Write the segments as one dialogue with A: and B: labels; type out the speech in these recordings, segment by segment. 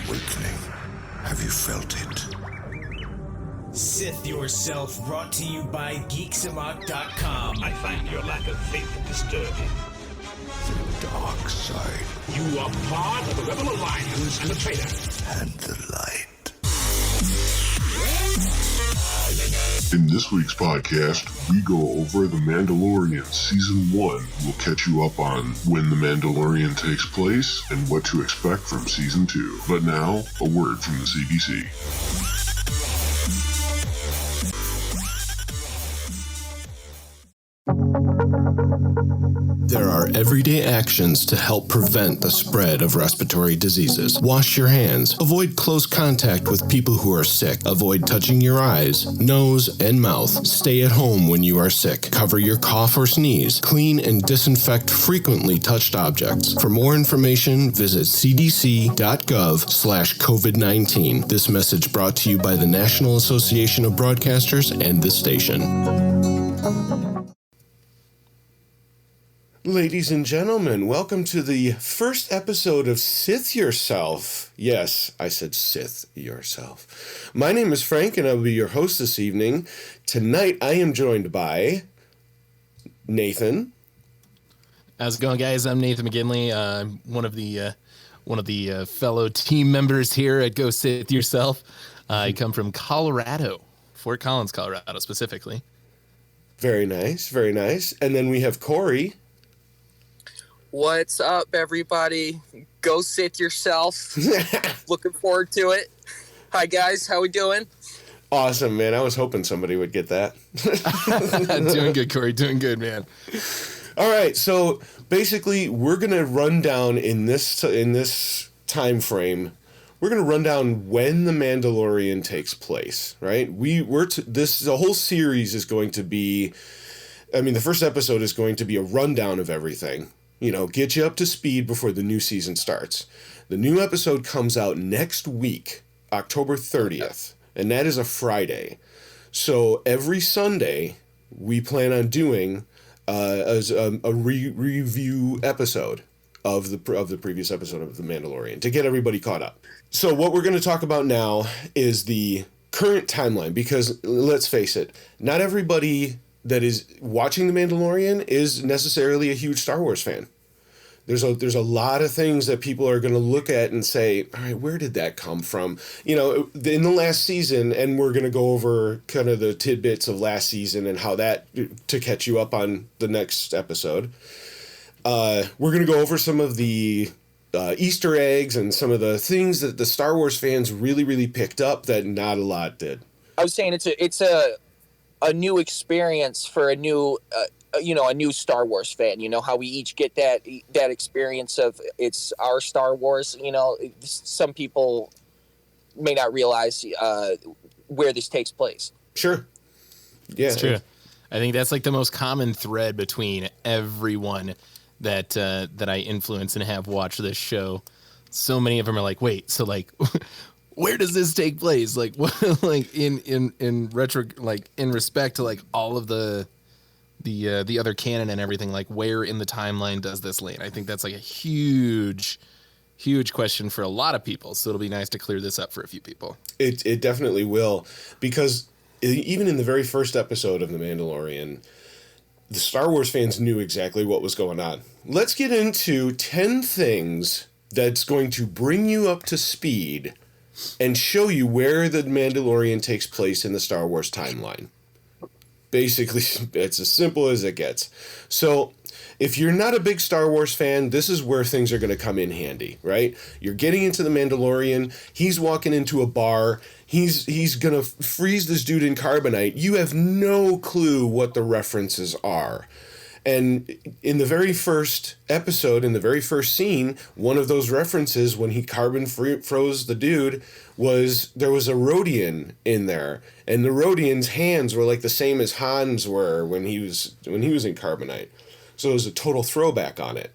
A: awakening. Have you felt it?
B: Sith Yourself, brought to you by Geeksamok.com.
C: I find your lack of faith disturbing.
A: The dark side.
C: You are part of the Rebel Alliance and a traitor.
A: And the light.
D: In this week's podcast, we go over The Mandalorian Season 1. We'll catch you up on when The Mandalorian takes place and what to expect from Season 2. But now, a word from the CDC.
E: There are everyday actions to help prevent the spread of respiratory diseases. Wash your hands. Avoid close contact with people who are sick. Avoid touching your eyes, nose, and mouth. Stay at home when you are sick. Cover your cough or sneeze. Clean and disinfect frequently touched objects. For more information, visit cdc.gov/COVID-19. This message brought to you by the National Association of Broadcasters and this station.
F: Ladies and gentlemen, welcome to the first episode of Sith Yourself. Yes, I said Sith Yourself. My name is Frank, and I will be your host this evening. Tonight, I am joined by Nathan.
G: How's it going, guys? I'm Nathan McGinley. I'm one of the fellow team members here at Go Sith Yourself. I come from Colorado, Fort Collins, Colorado, specifically.
F: Very nice, very nice. And then we have Corey.
H: What's up, everybody? Go Sith Yourself. Looking forward to it. Hi, guys. How we doing?
F: Awesome, man. I was hoping somebody would get that.
G: Doing good, Corey. Doing good, man.
F: All right. So basically, we're gonna run down in this time frame. We're gonna run down when the Mandalorian takes place. Right? The whole series is going to be. I mean, the first episode is going to be a rundown of everything. You know, get you up to speed before the new season starts. The new episode comes out next week, October 30th, and that is a Friday. So every Sunday, we plan on doing a review episode of the previous episode of The Mandalorian to get everybody caught up. So what we're going to talk about now is the current timeline, because let's face it, not everybody that is watching The Mandalorian is necessarily a huge Star Wars fan. There's a lot of things that people are going to look at and say, all right, where did that come from? You know, in the last season, and we're going to go over kind of the tidbits of last season and how that, to catch you up on the next episode. We're going to go over some of the Easter eggs and some of the things that the Star Wars fans really, really picked up that not a lot did.
H: I was saying it's a new experience for a new Star Wars fan. You know how we each get that experience of it's our Star Wars. You know, some people may not realize where this takes place.
F: Sure. Yeah,
G: it's true. I think that's like the most common thread between everyone that I influence and have watched this show. So many of them are like, wait, so like. Where does this take place? Like, what, like in retro, like in respect to like all of the other canon and everything, like where in the timeline does this land? I think that's like a huge question for a lot of people. So it'll be nice to clear this up for a few people.
F: It definitely will, because even in the very first episode of The Mandalorian, the Star Wars fans knew exactly what was going on. Let's get into 10 things that's going to bring you up to speed and show you where the Mandalorian takes place in the Star Wars timeline. Basically, it's as simple as it gets. So, if you're not a big Star Wars fan, this is where things are going to come in handy, right? You're getting into the Mandalorian. He's walking into a bar. He's going to freeze this dude in carbonite. You have no clue what the references are. And in the very first episode, in the very first scene, one of those references when he froze the dude was there was a Rodian in there, and the Rodian's hands were like the same as Han's were when he was in carbonite. So it was a total throwback on it.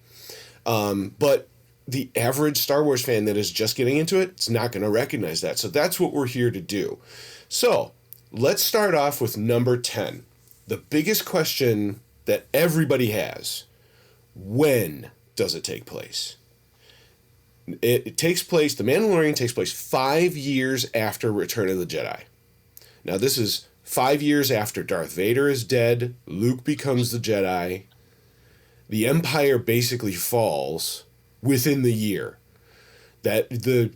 F: But the average Star Wars fan that is just getting into it, it's not going to recognize that. So that's what we're here to do. So let's start off with number 10. The biggest question that everybody has: when does it take place? It takes place, The Mandalorian takes place 5 years after Return of the Jedi. Now, this is 5 years after Darth Vader is dead, Luke becomes the Jedi, the Empire basically falls within the year. And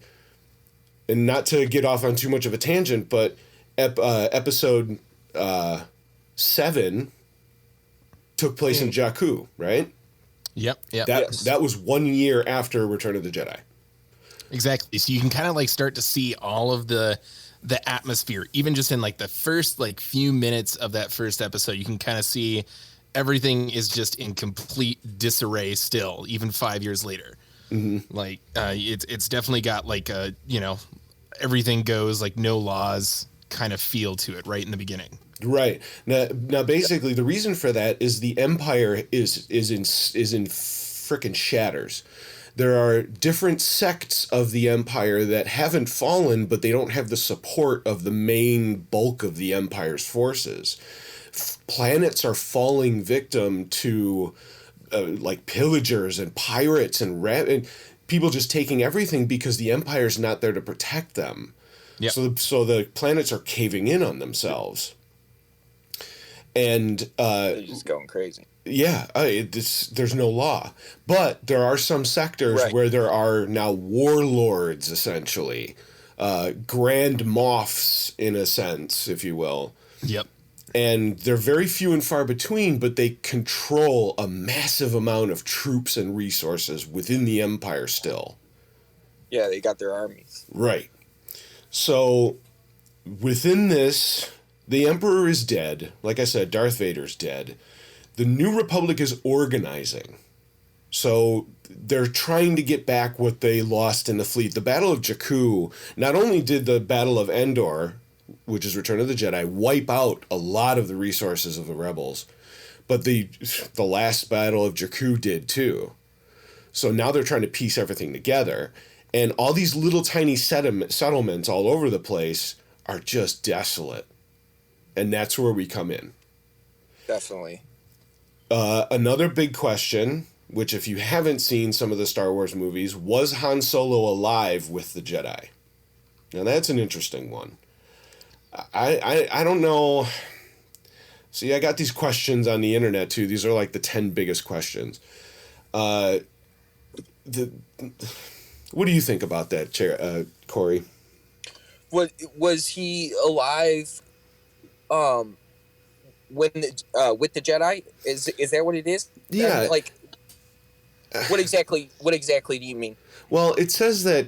F: not to get off on too much of a tangent, but episode 7 took place in Jakku, right?
G: Yep.
F: That was 1 year after Return of the Jedi.
G: Exactly. So you can kind of like start to see all of the atmosphere, even just in like the first like few minutes of that first episode. You can kind of see everything is just in complete disarray still, even 5 years later. Mm-hmm. Like it's definitely got like a, everything goes like no laws kind of feel to it right in the beginning.
F: Right. Now basically the reason for that is the Empire is in frickin' shatters. There are different sects of the Empire that haven't fallen, but they don't have the support of the main bulk of the Empire's forces. Planets are falling victim to like pillagers and pirates and people just taking everything because the Empire's not there to protect them. Yep. So the planets are caving in on themselves. And
H: they're just going crazy.
F: Yeah, there's no law. But there are some sectors where there are now warlords, essentially. Grand moffs, in a sense, if you will.
G: Yep.
F: And they're very few and far between, but they control a massive amount of troops and resources within the Empire still.
H: Yeah, they got their armies.
F: Right. So, within this, the Emperor is dead. Like I said, Darth Vader's dead. The New Republic is organizing. So, they're trying to get back what they lost in the fleet. The Battle of Jakku, not only did the Battle of Endor, which is Return of the Jedi, wipe out a lot of the resources of the rebels, but the last Battle of Jakku did too. So now they're trying to piece everything together, and all these little tiny settlements all over the place are just desolate, and that's where we come in.
H: Definitely.
F: Another big question, which if you haven't seen some of the Star Wars movies, was Han Solo alive with the Jedi? Now that's an interesting one. I don't know. See, I got these questions on the internet too. These are like the 10 biggest questions. What do you think about that, Corey?
H: Was he alive? When with the Jedi, is that what it is?
F: Yeah.
H: Like, what exactly do you mean?
F: Well, it says that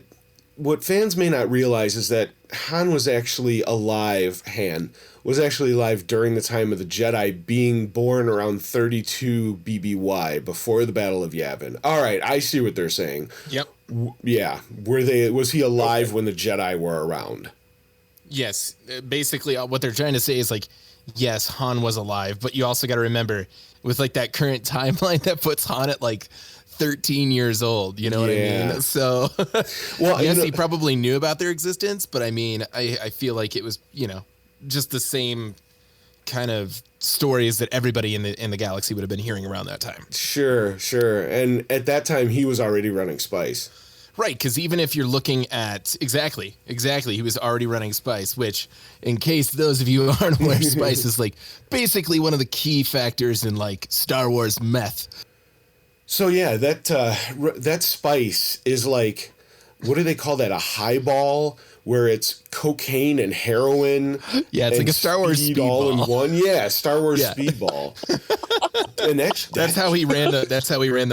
F: what fans may not realize is that Han was actually alive during the time of the Jedi, being born around 32 BBY, before the Battle of Yavin. All right, I see what they're saying.
G: Yep.
F: Yeah. Was he alive when the Jedi were around?
G: Yes. Basically, what they're trying to say is like, yes, Han was alive, but you also got to remember with like that current timeline that puts Han at like 13 years old, you know what I mean? So, well, yes, he probably knew about their existence, but I mean, I feel like it was, just the same kind of stories that everybody in the galaxy would have been hearing around that time.
F: Sure. And at that time, he was already running Spice.
G: Right, because even if you're looking at exactly, he was already running Spice, which, in case those of you who aren't aware, Spice is like basically one of the key factors in like Star Wars meth.
F: So yeah, that Spice is like, what do they call that? A highball, where it's cocaine and heroin.
G: Yeah, it's like a Star Wars speedball
F: all in one. Yeah, Star Wars speedball. And
G: that's how he ran the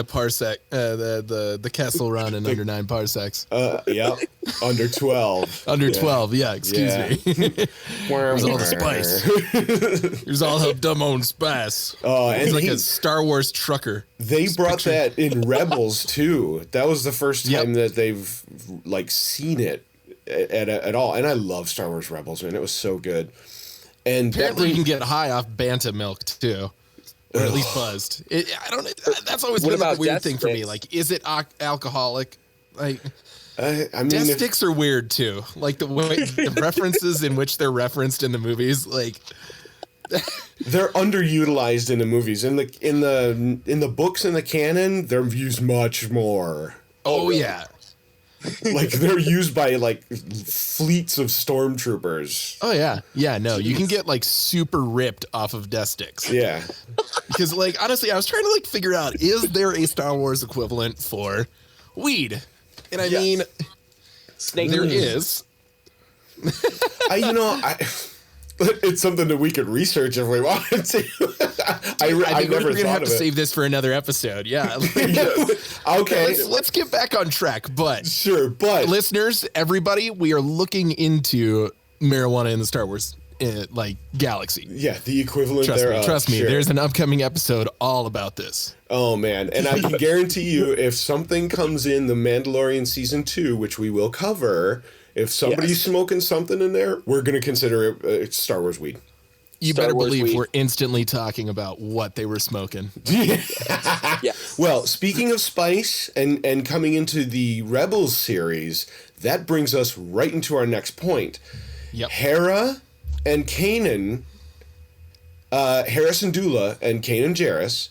G: parsec, the Kessel run in under 9 parsecs.
F: Yep, under 12.
G: Under 12, yeah. Excuse me. Here's all the spice. Here's all the dumb own spice. And he's like a Star Wars trucker.
F: They brought that in Rebels too. That was the first time that they've like seen it at all. And I love Star Wars Rebels, man. It was so good. And
G: apparently you can get high off Banta milk too. Or at least buzzed. I don't. That's always been a weird thing for me. Like, is it alcoholic? Like,
F: I mean,
G: death sticks are weird too. Like the way the references in which they're referenced in the movies, like
F: they're underutilized in the movies. In the books and the canon, they're used much more.
G: Oh yeah.
F: Like they're used by like fleets of stormtroopers.
G: Oh yeah. No, you can get like super ripped off of death sticks.
F: Yeah.
G: Because like honestly, I was trying to like figure out, is there a Star Wars equivalent for weed? And I mean,
H: Snake.
G: there is.
F: It's something that we could research if we wanted to. I
G: think
F: never
G: we're gonna have
F: thought
G: to
F: of it.
G: save this for another episode. Yeah.
F: Okay.
G: Let's get back on track. But
F: Sure, but
G: listeners, everybody, we are looking into marijuana in the Star Wars like galaxy.
F: yeah, the equivalent
G: Trust me.
F: sure.
G: There's an upcoming episode all about this.
F: Oh man, and I can guarantee you, if something comes in the Mandalorian season 2, which we will cover, if somebody's smoking something in there, we're gonna consider it Star Wars weed.
G: You
H: Star
G: better
H: Wars
G: believe
H: weed.
G: we're instantly talking about what they were smoking.
H: Yes.
F: Well, speaking of spice and coming into the Rebels series, that brings us right into our next point.
G: Yep.
F: Hera and Kanan, Hera Syndulla and Kanan Jarrus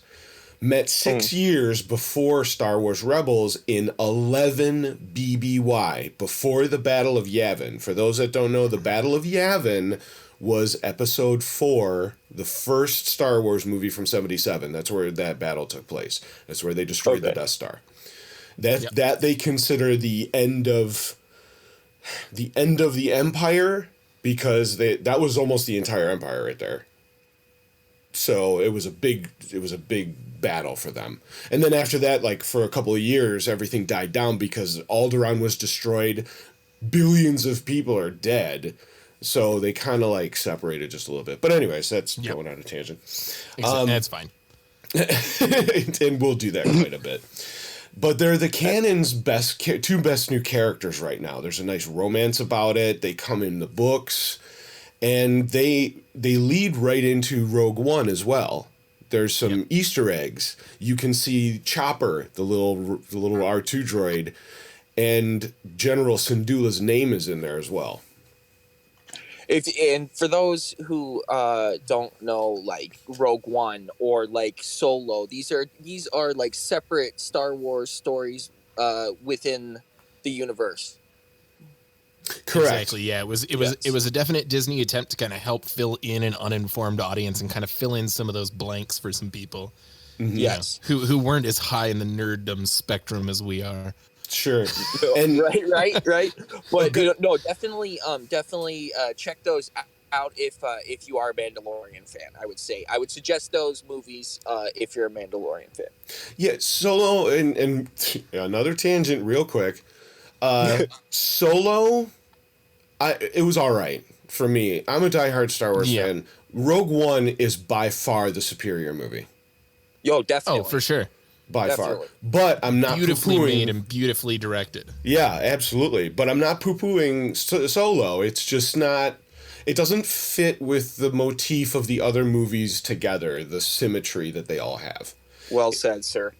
F: met 6 years before Star Wars Rebels in 11 BBY, before the Battle of Yavin. For those that don't know, the Battle of Yavin was episode 4, the first Star Wars movie from 77. That's where that battle took place. That's where they destroyed the Death Star. That they consider the end of the Empire, because that was almost the entire Empire right there. So it was a big battle for them. And then after that, like for a couple of years, everything died down because Alderaan was destroyed. Billions of people are dead. So they kind of like separated just a little bit. But anyways, that's going on a tangent.
G: That's fine.
F: And we'll do that quite a bit. But they're the canon's two best new characters right now. There's a nice romance about it. They come in the books, and they lead right into Rogue One as well. There's some Easter eggs. You can see Chopper, the little R2 droid, and General Syndulla's name is in there as well.
H: And for those who don't know, like Rogue One or like Solo, these are like separate Star Wars stories within the universe.
F: Correct.
G: Exactly. Yeah. It was a definite Disney attempt to kind of help fill in an uninformed audience and kind of fill in some of those blanks for some people.
H: Yes.
G: Who weren't as high in the nerddom spectrum as we are.
F: Sure. And
H: right. But no, definitely check those out if you are a Mandalorian fan. I would suggest those movies if you're a Mandalorian fan.
F: yeah, Solo and another tangent real quick. Solo, it was all right for me. I'm a diehard Star Wars fan. Rogue One is by far the superior movie.
H: Yo, definitely.
G: Oh, for sure.
F: By
H: Definitely.
F: far. But I'm not
G: Beautifully
F: poo-pooing.
G: made and beautifully directed.
F: Yeah, absolutely. But I'm not poo-pooing Solo. It's just not... It doesn't fit with the motif of the other movies together, the symmetry that they all have.
H: Well said, sir.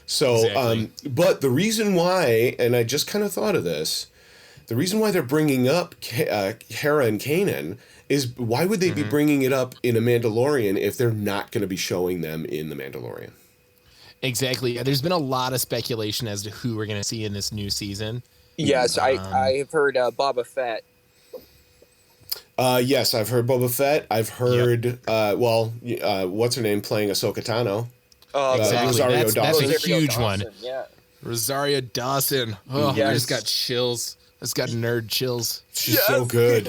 F: So,
G: Exactly.
F: but the reason why, and I just kind of thought of this, the reason why they're bringing up Hera and Kanan is, why would they be bringing it up in a Mandalorian if they're not going to be showing them in the Mandalorian?
G: Exactly. There's been a lot of speculation as to who we're going to see in this new season.
H: Yes, I have heard Boba Fett.
F: Yes, I've heard Boba Fett. I've heard, what's her name playing Ahsoka Tano?
G: Exactly.
F: Rosario
G: That's a
F: Dawson.
G: huge one.
H: Yeah.
G: Rosario Dawson. Oh, I
H: Yes.
G: just got chills. I just got nerd chills.
F: She's so good.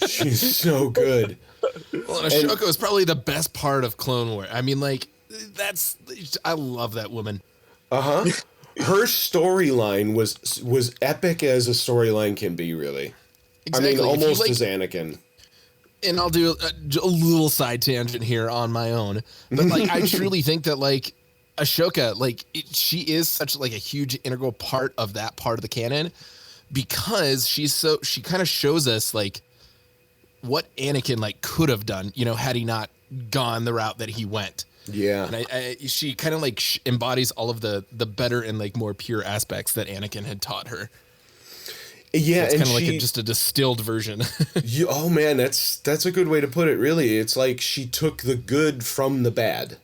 F: She's so good.
G: Well, and Ahsoka is probably the best part of Clone Wars. I mean, like, I love that woman.
F: Her storyline was epic as a storyline can be, really.
G: Exactly.
F: I mean,
G: If you,
F: almost
G: like-
F: as Anakin.
G: And I'll do a little side tangent here on my own, but like I truly think that like Ahsoka, like she is such like a huge integral part of that part of the canon, because she kind of shows us like what Anakin like could have done, you know, had he not gone the route that he went.
F: Yeah.
G: And she kind of like embodies all of the better and like more pure aspects that Anakin had taught her.
F: Yeah,
G: It's
F: and
G: kind of like just a distilled version.
F: oh man, that's a good way to put it. Really, it's like she took the good from the bad,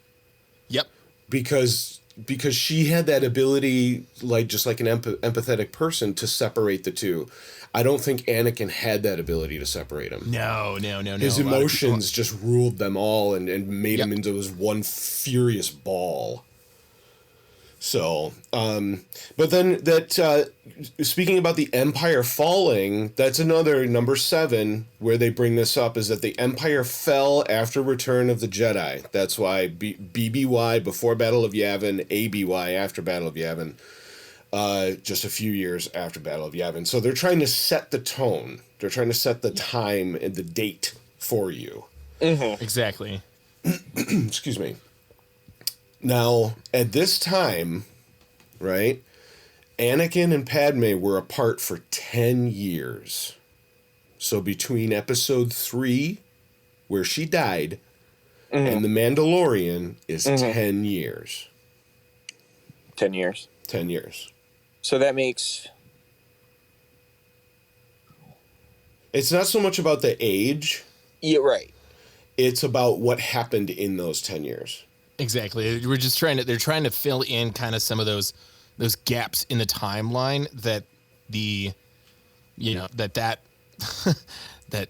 G: Yep.
F: because because she had that ability, like just like an empathetic person, to separate the two. I don't think Anakin had that ability to separate them.
G: No.
F: His emotions just ruled them all and made
G: Yep.
F: him into this one furious ball. So, but then that, speaking about the Empire falling, that's another number 7 where they bring this up, is that the Empire fell after Return of the Jedi. That's why BBY before Battle of Yavin, ABY after Battle of Yavin, just a few years after Battle of Yavin. So they're trying to set the tone. They're trying to set the time and the date for you.
H: Mm-hmm.
G: Exactly.
F: Excuse me. Now, at this time, right, Anakin and Padme were apart for 10 years. So between episode 3, where she died, and The Mandalorian is 10 years.
H: 10 years.
F: 10 years.
H: So that makes...
F: It's not so much about the age.
H: Yeah, right.
F: It's about what happened in those 10 year.
G: Exactly. They're trying to fill in kind of some of those gaps in the timeline that that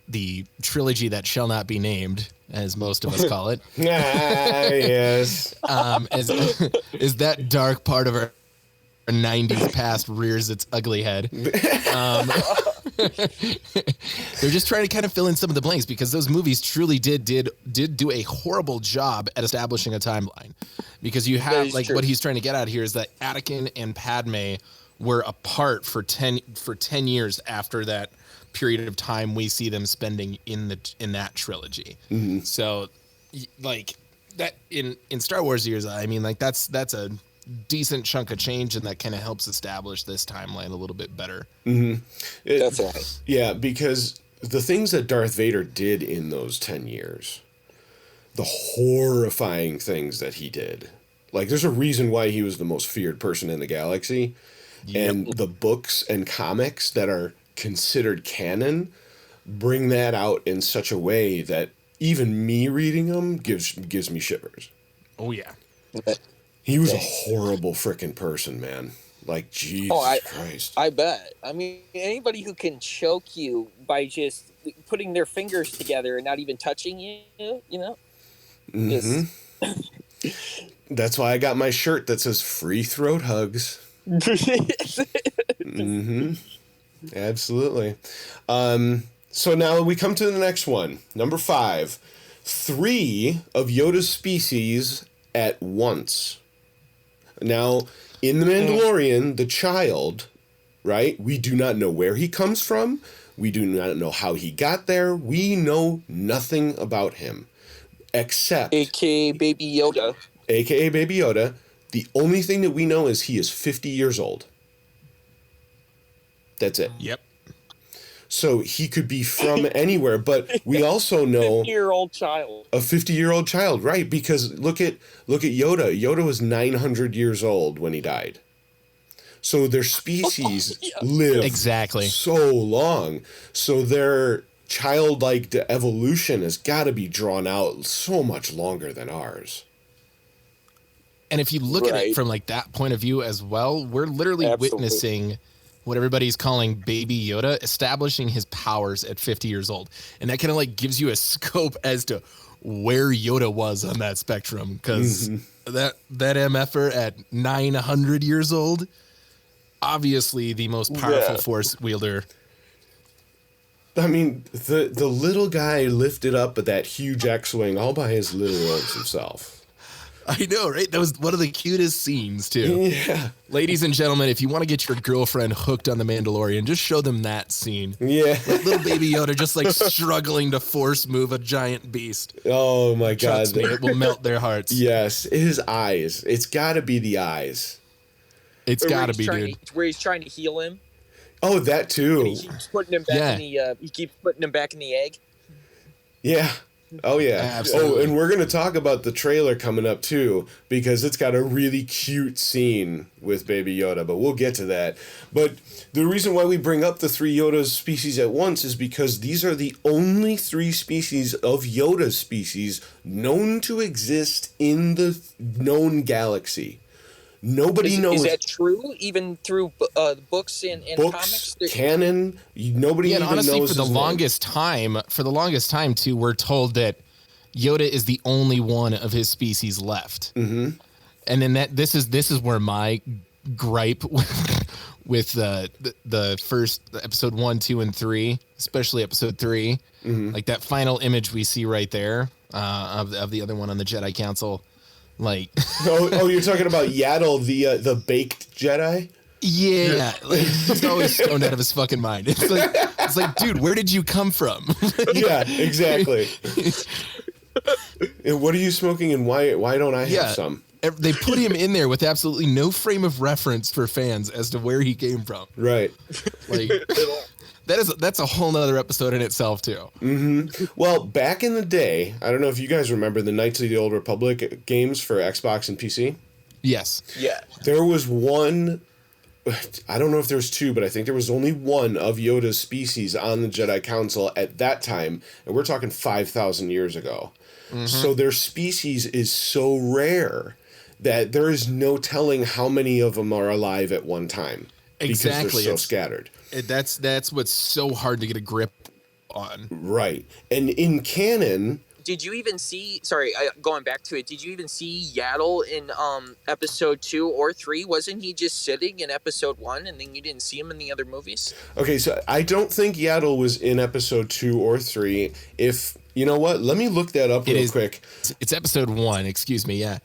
G: the trilogy that shall not be named, as most of us call it.
F: Yes.
G: Is that dark part of our 90s past rears its ugly head. They're just trying to kind of fill in some of the blanks, because those movies truly did do a horrible job at establishing a timeline. Because you have, like, what he's trying to get at here is that Anakin and Padme were apart for 10 years after that period of time we see them spending in that trilogy. Mm-hmm. So, like, that in Star Wars years, I mean, like, that's a decent chunk of change, and that kind of helps establish this timeline a little bit better.
F: Mm-hmm.
H: That's right.
F: Yeah, because the things that Darth Vader did in those 10 years, the horrifying things that he did, like, there's a reason why he was the most feared person in the galaxy. Yep. And the books and comics that are considered canon bring that out in such a way that even me reading them gives me shivers.
G: Oh yeah.
F: He was a horrible freaking person, man. Like, Jesus Christ.
H: I bet. I mean, anybody who can choke you by just putting their fingers together and not even touching you, you know?
F: Mm-hmm. That's why I got my shirt that says free throat hugs. Mm-hmm. Absolutely. So now we come to the next one. Number 5. 3 of Yoda's species at once. Now, in The Mandalorian, the child, right? We do not know where he comes from. We do not know how he got there. We know nothing about him. Except...
H: A.K.A. Baby Yoda.
F: A.K.A. Baby Yoda. The only thing that we know is he is 50 years old. That's it.
G: Yep.
F: So he could be from anywhere, but we also know...
H: 50-year-old child.
F: A 50-year-old child, right? Because look at Yoda. Yoda was 900 years old when he died. So their species live
G: exactly
F: so long. So their childlike evolution has got to be drawn out so much longer than ours.
G: And if you look at it from like that point of view as well, we're literally witnessing what everybody's calling Baby Yoda establishing his powers at 50 years old. And that kind of like gives you a scope as to where Yoda was on that spectrum. Because that MFer at 900 years old, obviously the most powerful force wielder.
F: I mean, the little guy lifted up that huge X-Wing all by his little arms himself.
G: I know, right? That was one of the cutest scenes, too.
F: Yeah.
G: Ladies and gentlemen, if you want to get your girlfriend hooked on The Mandalorian, just show them that scene.
F: Yeah.
G: Like little Baby Yoda just like struggling to force move a giant beast.
F: Oh, my God.
G: Trust me, it will melt their hearts.
F: Yes. His eyes. It's got to be the eyes.
G: It's got to be, dude.
H: Where he's trying to heal him.
F: Oh, that too.
H: And he keeps putting him back in the. He keeps putting him back in the egg.
F: Yeah. Oh, yeah.
G: Absolutely.
F: Oh, and we're going to talk about the trailer coming up, too, because it's got a really cute scene with Baby Yoda, but we'll get to that. But the reason why we bring up the 3 Yoda species at once is because these are the only 3 species of Yoda species known to exist in the known galaxy. Nobody knows.
H: Is that true? Even through books and comics?
F: Canon, nobody even
G: honestly,
F: knows.
G: for the longest time, too, we're told that Yoda is the only one of his species left. Mm-hmm. And then this is where my gripe with the first episode 1, 2, and 3, especially episode 3, like that final image we see right there of the other one on the Jedi Council. Like,
F: you're talking about Yaddle, the baked Jedi?
G: Yeah, like, he's always stoned out of his fucking mind. It's like, dude, where did you come from?
F: Yeah, exactly. And what are you smoking, and why don't I have some?
G: They put him in there with absolutely no frame of reference for fans as to where he came from.
F: Right.
G: Like, that's a whole nother episode in itself too.
F: Mm-hmm. Well, back in the day, I don't know if you guys remember the Knights of the Old Republic games for Xbox and PC.
G: Yes.
H: Yeah.
F: There was one. I don't know if there's 2, but I think there was only one of Yoda's species on the Jedi Council at that time, and we're talking 5,000 years ago. Mm-hmm. So their species is so rare that there is no telling how many of them are alive at one time.
G: Exactly.
F: Because they're so scattered.
G: That's what's so hard to get a grip on.
F: Right. And in canon...
H: Did you even see... Sorry, going back to it. Did you even see Yaddle in episode 2 or 3? Wasn't he just sitting in episode 1 and then you didn't see him in the other movies?
F: Okay, so I don't think Yaddle was in episode 2 or 3. If... You know what? Let me look that up real quick.
G: It's episode 1, excuse me, yeah.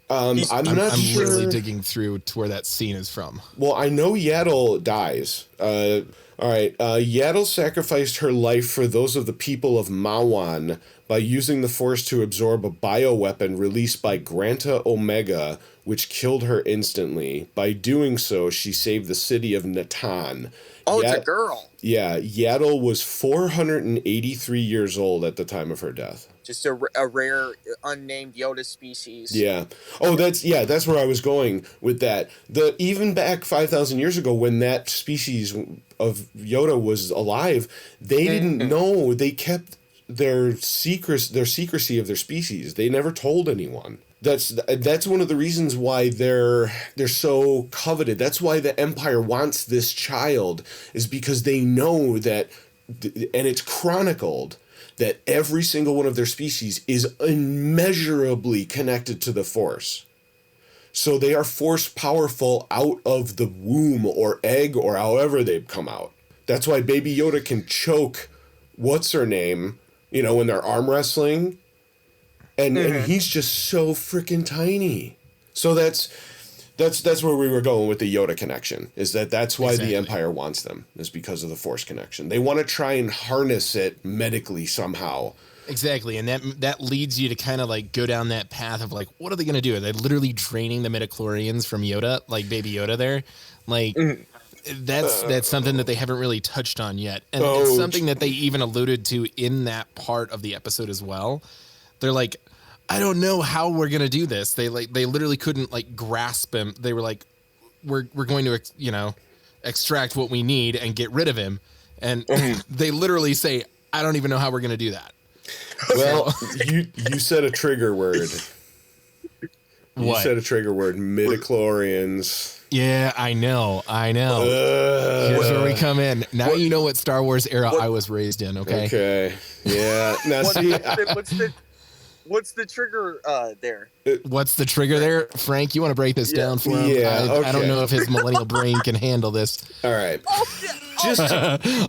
F: I'm not sure.
G: I'm really digging through to where that scene is from.
F: Well, I know Yaddle dies. All right. Yaddle sacrificed her life for those of the people of Mawan by using the Force to absorb a bioweapon released by Granta Omega, which killed her instantly. By doing so, she saved the city of Natan.
H: Oh, it's a girl.
F: Yeah, Yaddle was 483 years old at the time of her death.
H: Just a rare, unnamed Yoda species.
F: Yeah. Oh, that's where I was going with that. Even back 5,000 years ago, when that species of Yoda was alive, they didn't know. They kept their secrecy of their species. They never told anyone. That's one of the reasons why they're so coveted. That's why the Empire wants this child, is because they know that, and it's chronicled, that every single one of their species is immeasurably connected to the Force. So they are Force powerful out of the womb or egg or however they've come out. That's why Baby Yoda can choke what's her name, when they're arm wrestling. And he's just so freaking tiny. So that's where we were going with the Yoda connection, is that's why the Empire wants them, is because of the Force connection. They want to try and harness it medically somehow.
G: Exactly, and that leads you to kind of like go down that path of like, what are they going to do? Are they literally draining the midichlorians from Yoda, like Baby Yoda there? Like, that's something that they haven't really touched on yet. And it's something that they even alluded to in that part of the episode as well. They're like, I don't know how we're gonna do this. They literally couldn't like grasp him. They were like, we're going to extract what we need and get rid of him. And they literally say, I don't even know how we're gonna do that.
F: Well, you said a trigger word. You said a trigger word, midichlorians.
G: Yeah, I know. Here's where we come in. Now you know what Star Wars era I was raised in, okay?
F: Okay. Yeah. Now see,
H: what's the trigger there?
G: What's the trigger there? Frank, you want to break this down for him?
F: Yeah, okay.
G: I don't know if his millennial brain can handle this.
F: All right.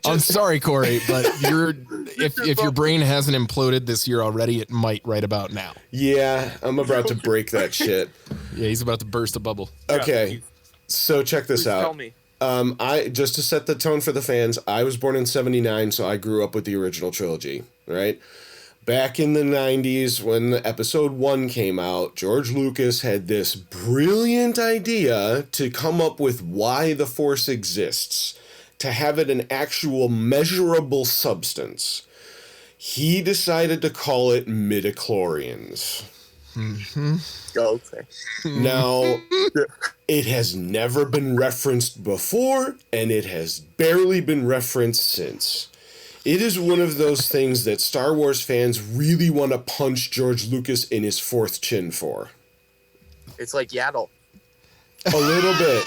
G: I'm sorry, Corey, but if your brain hasn't imploded this year already, it might right about now.
F: Yeah, I'm about to break that shit.
G: Yeah, he's about to burst a bubble.
F: Okay, so check this out.
H: Tell me.
F: I just to set the tone for the fans, I was born in '79, so I grew up with the original trilogy, right? Back in the 90s, when episode 1 came out, George Lucas had this brilliant idea to come up with why the Force exists, to have it an actual measurable substance. He decided to call it midichlorians.
H: Okay.
F: Now, it has never been referenced before, and it has barely been referenced since. It is one of those things that Star Wars fans really want to punch George Lucas in his fourth chin for.
H: It's like Yaddle.
F: A little bit.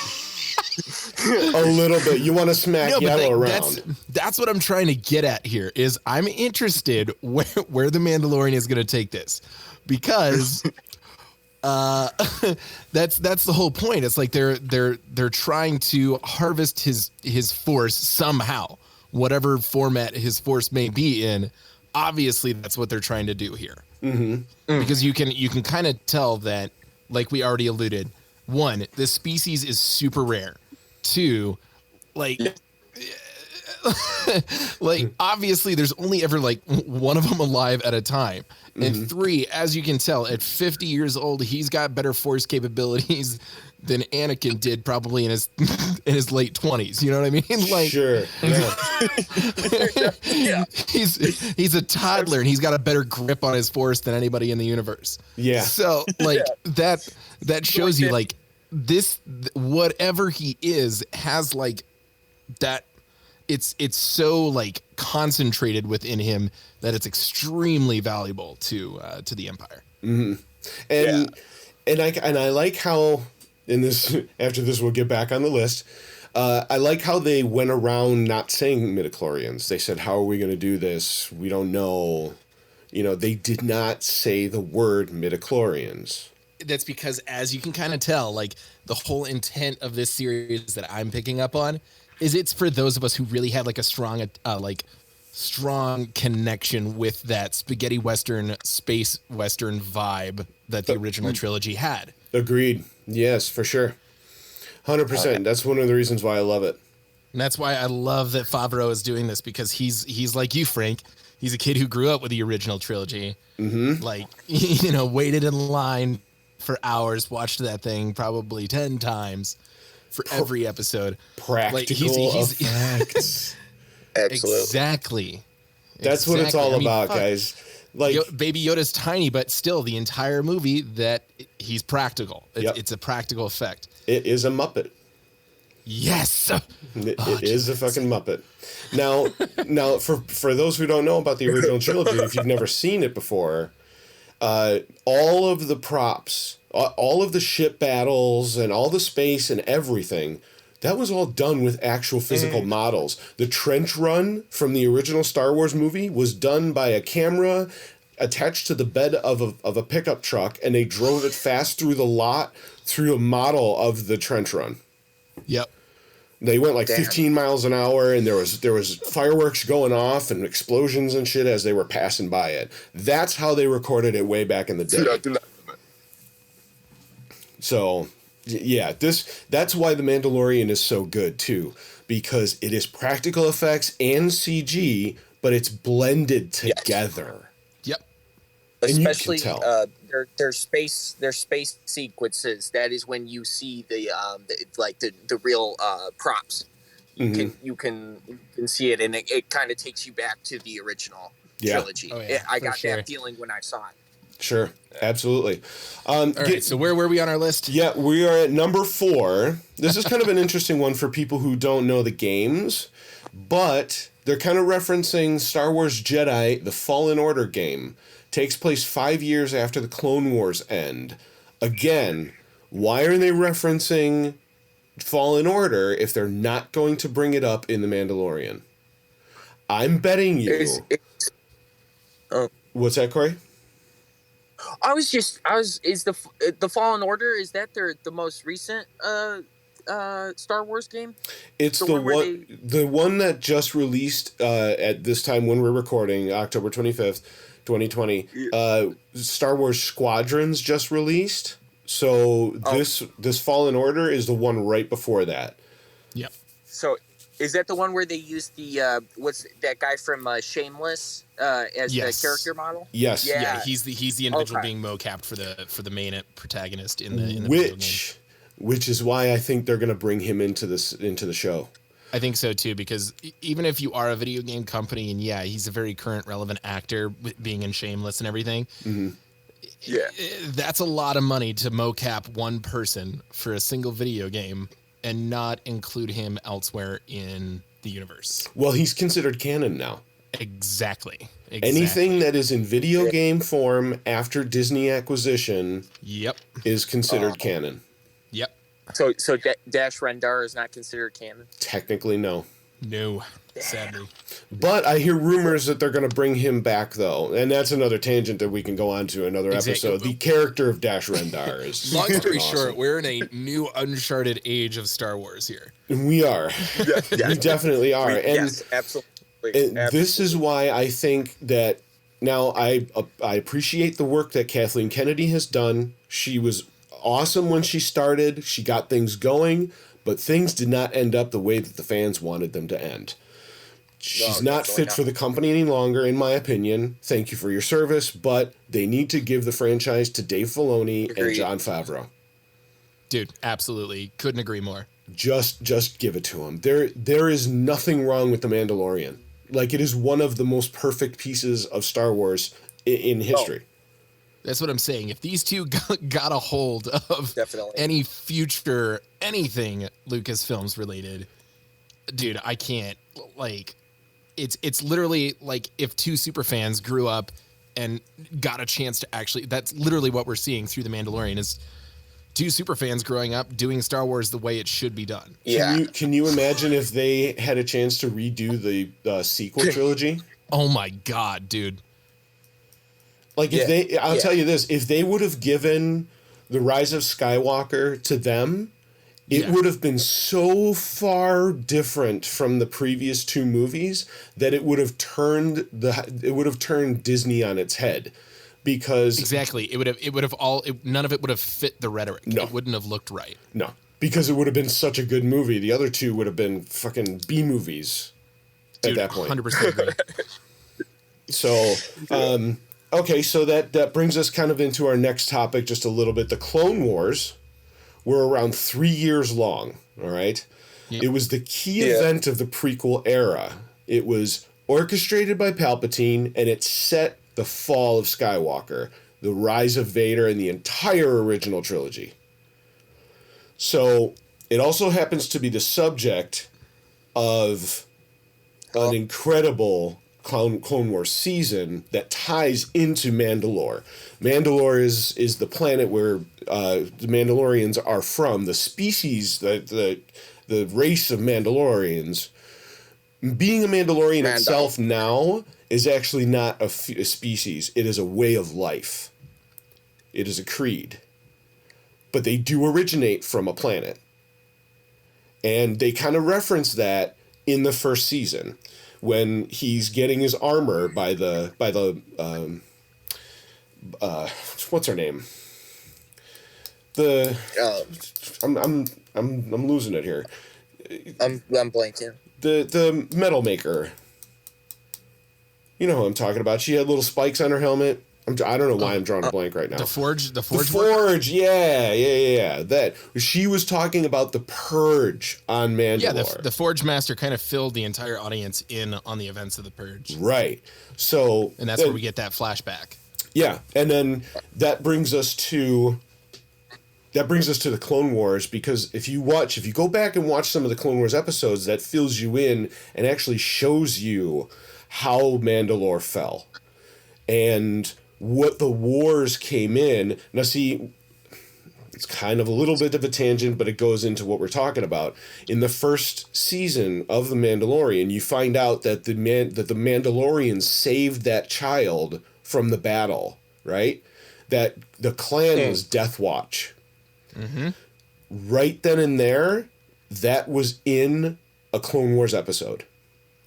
F: A little bit. You want to smack Yaddle around.
G: That's what I'm trying to get at here. Is I'm interested where the Mandalorian is going to take this, because that's the whole point. It's like they're trying to harvest his force somehow, whatever format his force may be in. Obviously, that's what they're trying to do here. Because you can kind of tell that, like we already alluded, one, this species is super rare. Two, like obviously there's only ever like one of them alive at a time. And three, as you can tell, at 50 years old, he's got better force capabilities than Anakin did probably in his late 20s. You know what I mean? Like,
F: sure.
H: Yeah.
G: He's a toddler and he's got a better grip on his force than anybody in the universe.
F: Yeah.
G: So like that shows you like this, whatever he is has like that. It's so like concentrated within him that it's extremely valuable to the Empire.
F: And I like how in this, after this we'll get back on the list. I like how they went around not saying midichlorians. They said, how are we going to do this? We don't know. You know, they did not say the word midichlorians.
G: That's because, as you can kind of tell, like the whole intent of this series that I'm picking up on is it's for those of us who really have like a strong connection with that spaghetti Western, space Western vibe that the original trilogy had.
F: Agreed. Yes, for sure. 100%. That's one of the reasons why I love it.
G: And that's why I love that Favreau is doing this, because he's like you, Frank. He's a kid who grew up with the original trilogy. Like, you know, waited in line for hours, watched that thing probably 10 times for every episode.
F: Practical effects.
H: Absolutely.
G: Exactly.
F: That's what it's all about, guys. Like,
G: Baby Yoda's tiny, but still the entire movie that he's practical. It's a practical effect.
F: It is a Muppet.
G: Yes.
F: It is a fucking Muppet. Now, for those who don't know about the original trilogy, if you've never seen it before, all of the props, all of the ship battles, and all the space and everything, that was all done with actual physical models. The trench run from the original Star Wars movie was done by a camera attached to the bed of a pickup truck, and they drove it fast through the lot through a model of the trench run.
G: Yep.
F: They went like 15 miles an hour, and there was fireworks going off and explosions and shit as they were passing by it. That's how they recorded it way back in the day. So, yeah, that's why The Mandalorian is so good too, because it is practical effects and CG, but it's blended together.
G: Yep.
H: Especially their space sequences. That is when you see the real props. You can see it, and it kind of takes you back to the original trilogy.
G: Oh, yeah,
H: I got that feeling when I saw it.
F: Sure, absolutely.
G: All right, so where were we on our list?
F: Yeah, we are at number 4. This is kind of an interesting one for people who don't know the games, but they're kind of referencing Star Wars Jedi, the Fallen Order game. Takes place 5 years after the Clone Wars end. Again, why are they referencing Fallen Order if they're not going to bring it up in The Mandalorian? I'm betting you. What's that, Corey?
H: Is the Fallen Order, is that the most recent Star Wars game?
F: It's the one that just released at this time when we're recording, October 25th, 2020. Star Wars Squadrons just released. So this Fallen Order is the one right before that.
G: Yep.
H: So is that the one where they used the what's that guy from Shameless as the character model?
F: Yes.
G: Yeah, he's the individual being mocapped for the main protagonist in the
F: which is why I think they're going to bring him into the show.
G: I think so too, because even if you are a video game company, and yeah, he's a very current, relevant actor, being in Shameless and everything.
F: Mm-hmm.
H: Yeah,
G: That's a lot of money to mocap one person for a single video game and not include him elsewhere in the universe.
F: Well, he's considered canon now.
G: Exactly.
F: Anything that is in video game form after Disney acquisition, is considered canon.
G: Yep.
H: So Dash Rendar is not considered canon?
F: Technically, no.
G: No, sadly.
F: But I hear rumors that they're going to bring him back, though, and that's another tangent that we can go on to another episode. The character of Dash Rendar is
G: long story
F: awesome.
G: short, we're in a new uncharted age of Star Wars here.
F: We are. We definitely are.
H: Yes, absolutely.
F: And this is why I think that now I appreciate the work that Kathleen Kennedy has done. She was awesome when she started. She got things going, but things did not end up the way that the fans wanted them to end. She's not fit for the company any longer, in my opinion. Thank you for your service, but they need to give the franchise to Dave Filoni and Jon Favreau.
G: Dude, absolutely. Couldn't agree more.
F: Just give it to them. There is nothing wrong with The Mandalorian. Like, it is one of the most perfect pieces of Star Wars in history.
G: That's what I'm saying. If these two got a hold of any future anything Lucasfilms related, dude, I can't, like, it's literally like if two super fans grew up and got a chance to actually, that's literally what we're seeing through The Mandalorian is two super fans growing up doing Star Wars the way it should be done.
H: Yeah.
F: Can you imagine if they had a chance to redo the sequel trilogy?
G: Oh my God, dude.
F: Like if I'll tell you this, if they would have given The Rise of Skywalker to them, it would have been so far different from the previous two movies that it would have turned Disney on its head. Because
G: exactly, none of it would have fit the rhetoric. No. It wouldn't have looked right.
F: No, because it would have been such a good movie. The other two would have been fucking B movies at that point.
G: 100% agree.
F: So, okay, so that brings us kind of into our next topic just a little bit. The Clone Wars were around 3 years long. All right, It was the key event of the prequel era. It was orchestrated by Palpatine, and it set the fall of Skywalker, the rise of Vader, and the entire original trilogy. So it also happens to be the subject of an incredible Clone Wars season that ties into Mandalore. Mandalore is the planet where the Mandalorians are from, the species, the race of Mandalorians. Being a Mandalorian itself now is actually not a species. It is a way of life. It is a creed. But they do originate from a planet. And they kind of reference that in the first season when he's getting his armor by the what's her name? I'm losing it here.
H: I'm blanking.
F: The metal maker. You know who I'm talking about. She had little spikes on her helmet. I don't know why I'm drawing a blank right now.
G: The Forge.
F: Yeah. That she was talking about the Purge on Mandalore.
G: Yeah, the Forge Master kind of filled the entire audience in on the events of the Purge.
F: Right. So,
G: and that's where we get that flashback.
F: Yeah, and then that brings us to the Clone Wars, because if you go back and watch some of the Clone Wars episodes, that fills you in and actually shows you how Mandalore fell and what the wars came in. Now, see, it's kind of a little bit of a tangent, but it goes into what we're talking about. In the first season of The Mandalorian, you find out that the Mandalorians saved that child from the battle, right? That the clan was Death Watch.
G: Mm-hmm.
F: Right then and there, that was in a Clone Wars episode.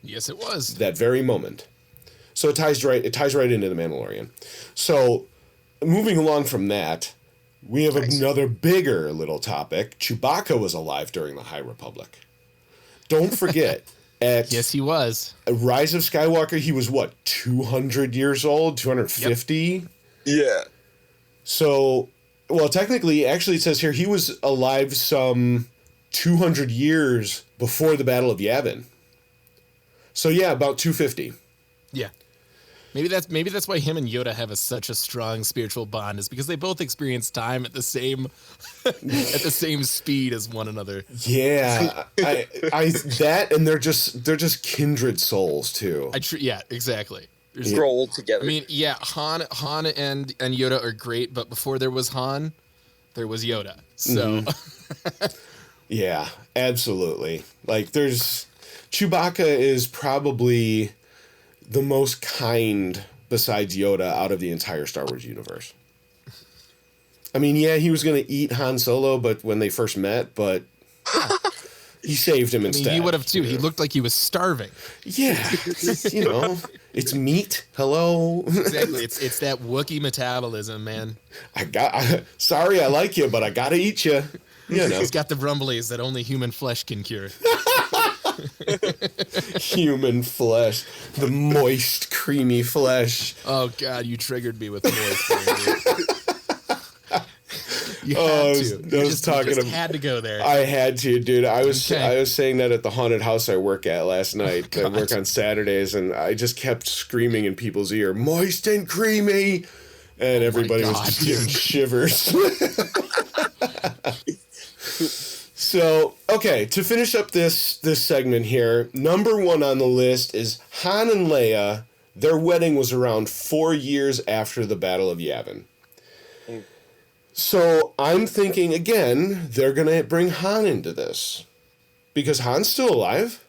G: Yes, it was.
F: That very moment. So it ties right into The Mandalorian. So moving along from that, we have another bigger little topic. Chewbacca was alive during the High Republic. Don't forget, at
G: yes, he was.
F: Rise of Skywalker, he was what, 200 years old, 250?
H: Yep. Yeah.
F: So, well, technically, actually, it says here he was alive some 200 years before the Battle of Yavin. So yeah, about 250.
G: Yeah. Maybe that's why him and Yoda have such a strong spiritual bond, is because they both experience time at the same at the same speed as one another.
F: Yeah, I that, and they're just kindred souls too.
G: Yeah, exactly.
H: Grow old together.
G: I mean, yeah, Han and Yoda are great, but before there was Han, there was Yoda. So
F: yeah, absolutely. Like, Chewbacca is probably the most kind, besides Yoda, out of the entire Star Wars universe. I mean, yeah, he was going to eat Han Solo, but when they first met, but he saved him instead.
G: He would have too. He looked like he was starving.
F: Yeah, it's meat. Hello.
G: Exactly. It's that Wookiee metabolism, man.
F: Sorry, I like you, but I gotta eat you.
G: He's got the rumblies that only human flesh can cure.
F: Human flesh, the moist, creamy flesh.
G: Oh God, you triggered me with moist. You had to. You just had to go there.
F: I had to, dude. I was saying that at the haunted house I work at last night. I work on Saturdays, and I just kept screaming in people's ear, "Moist and creamy," and everybody was just giving shivers. So, okay, to finish up this segment here, number 1 on the list is Han and Leia. Their wedding was around 4 years after the Battle of Yavin. So I'm thinking, again, they're going to bring Han into this. Because Han's still alive.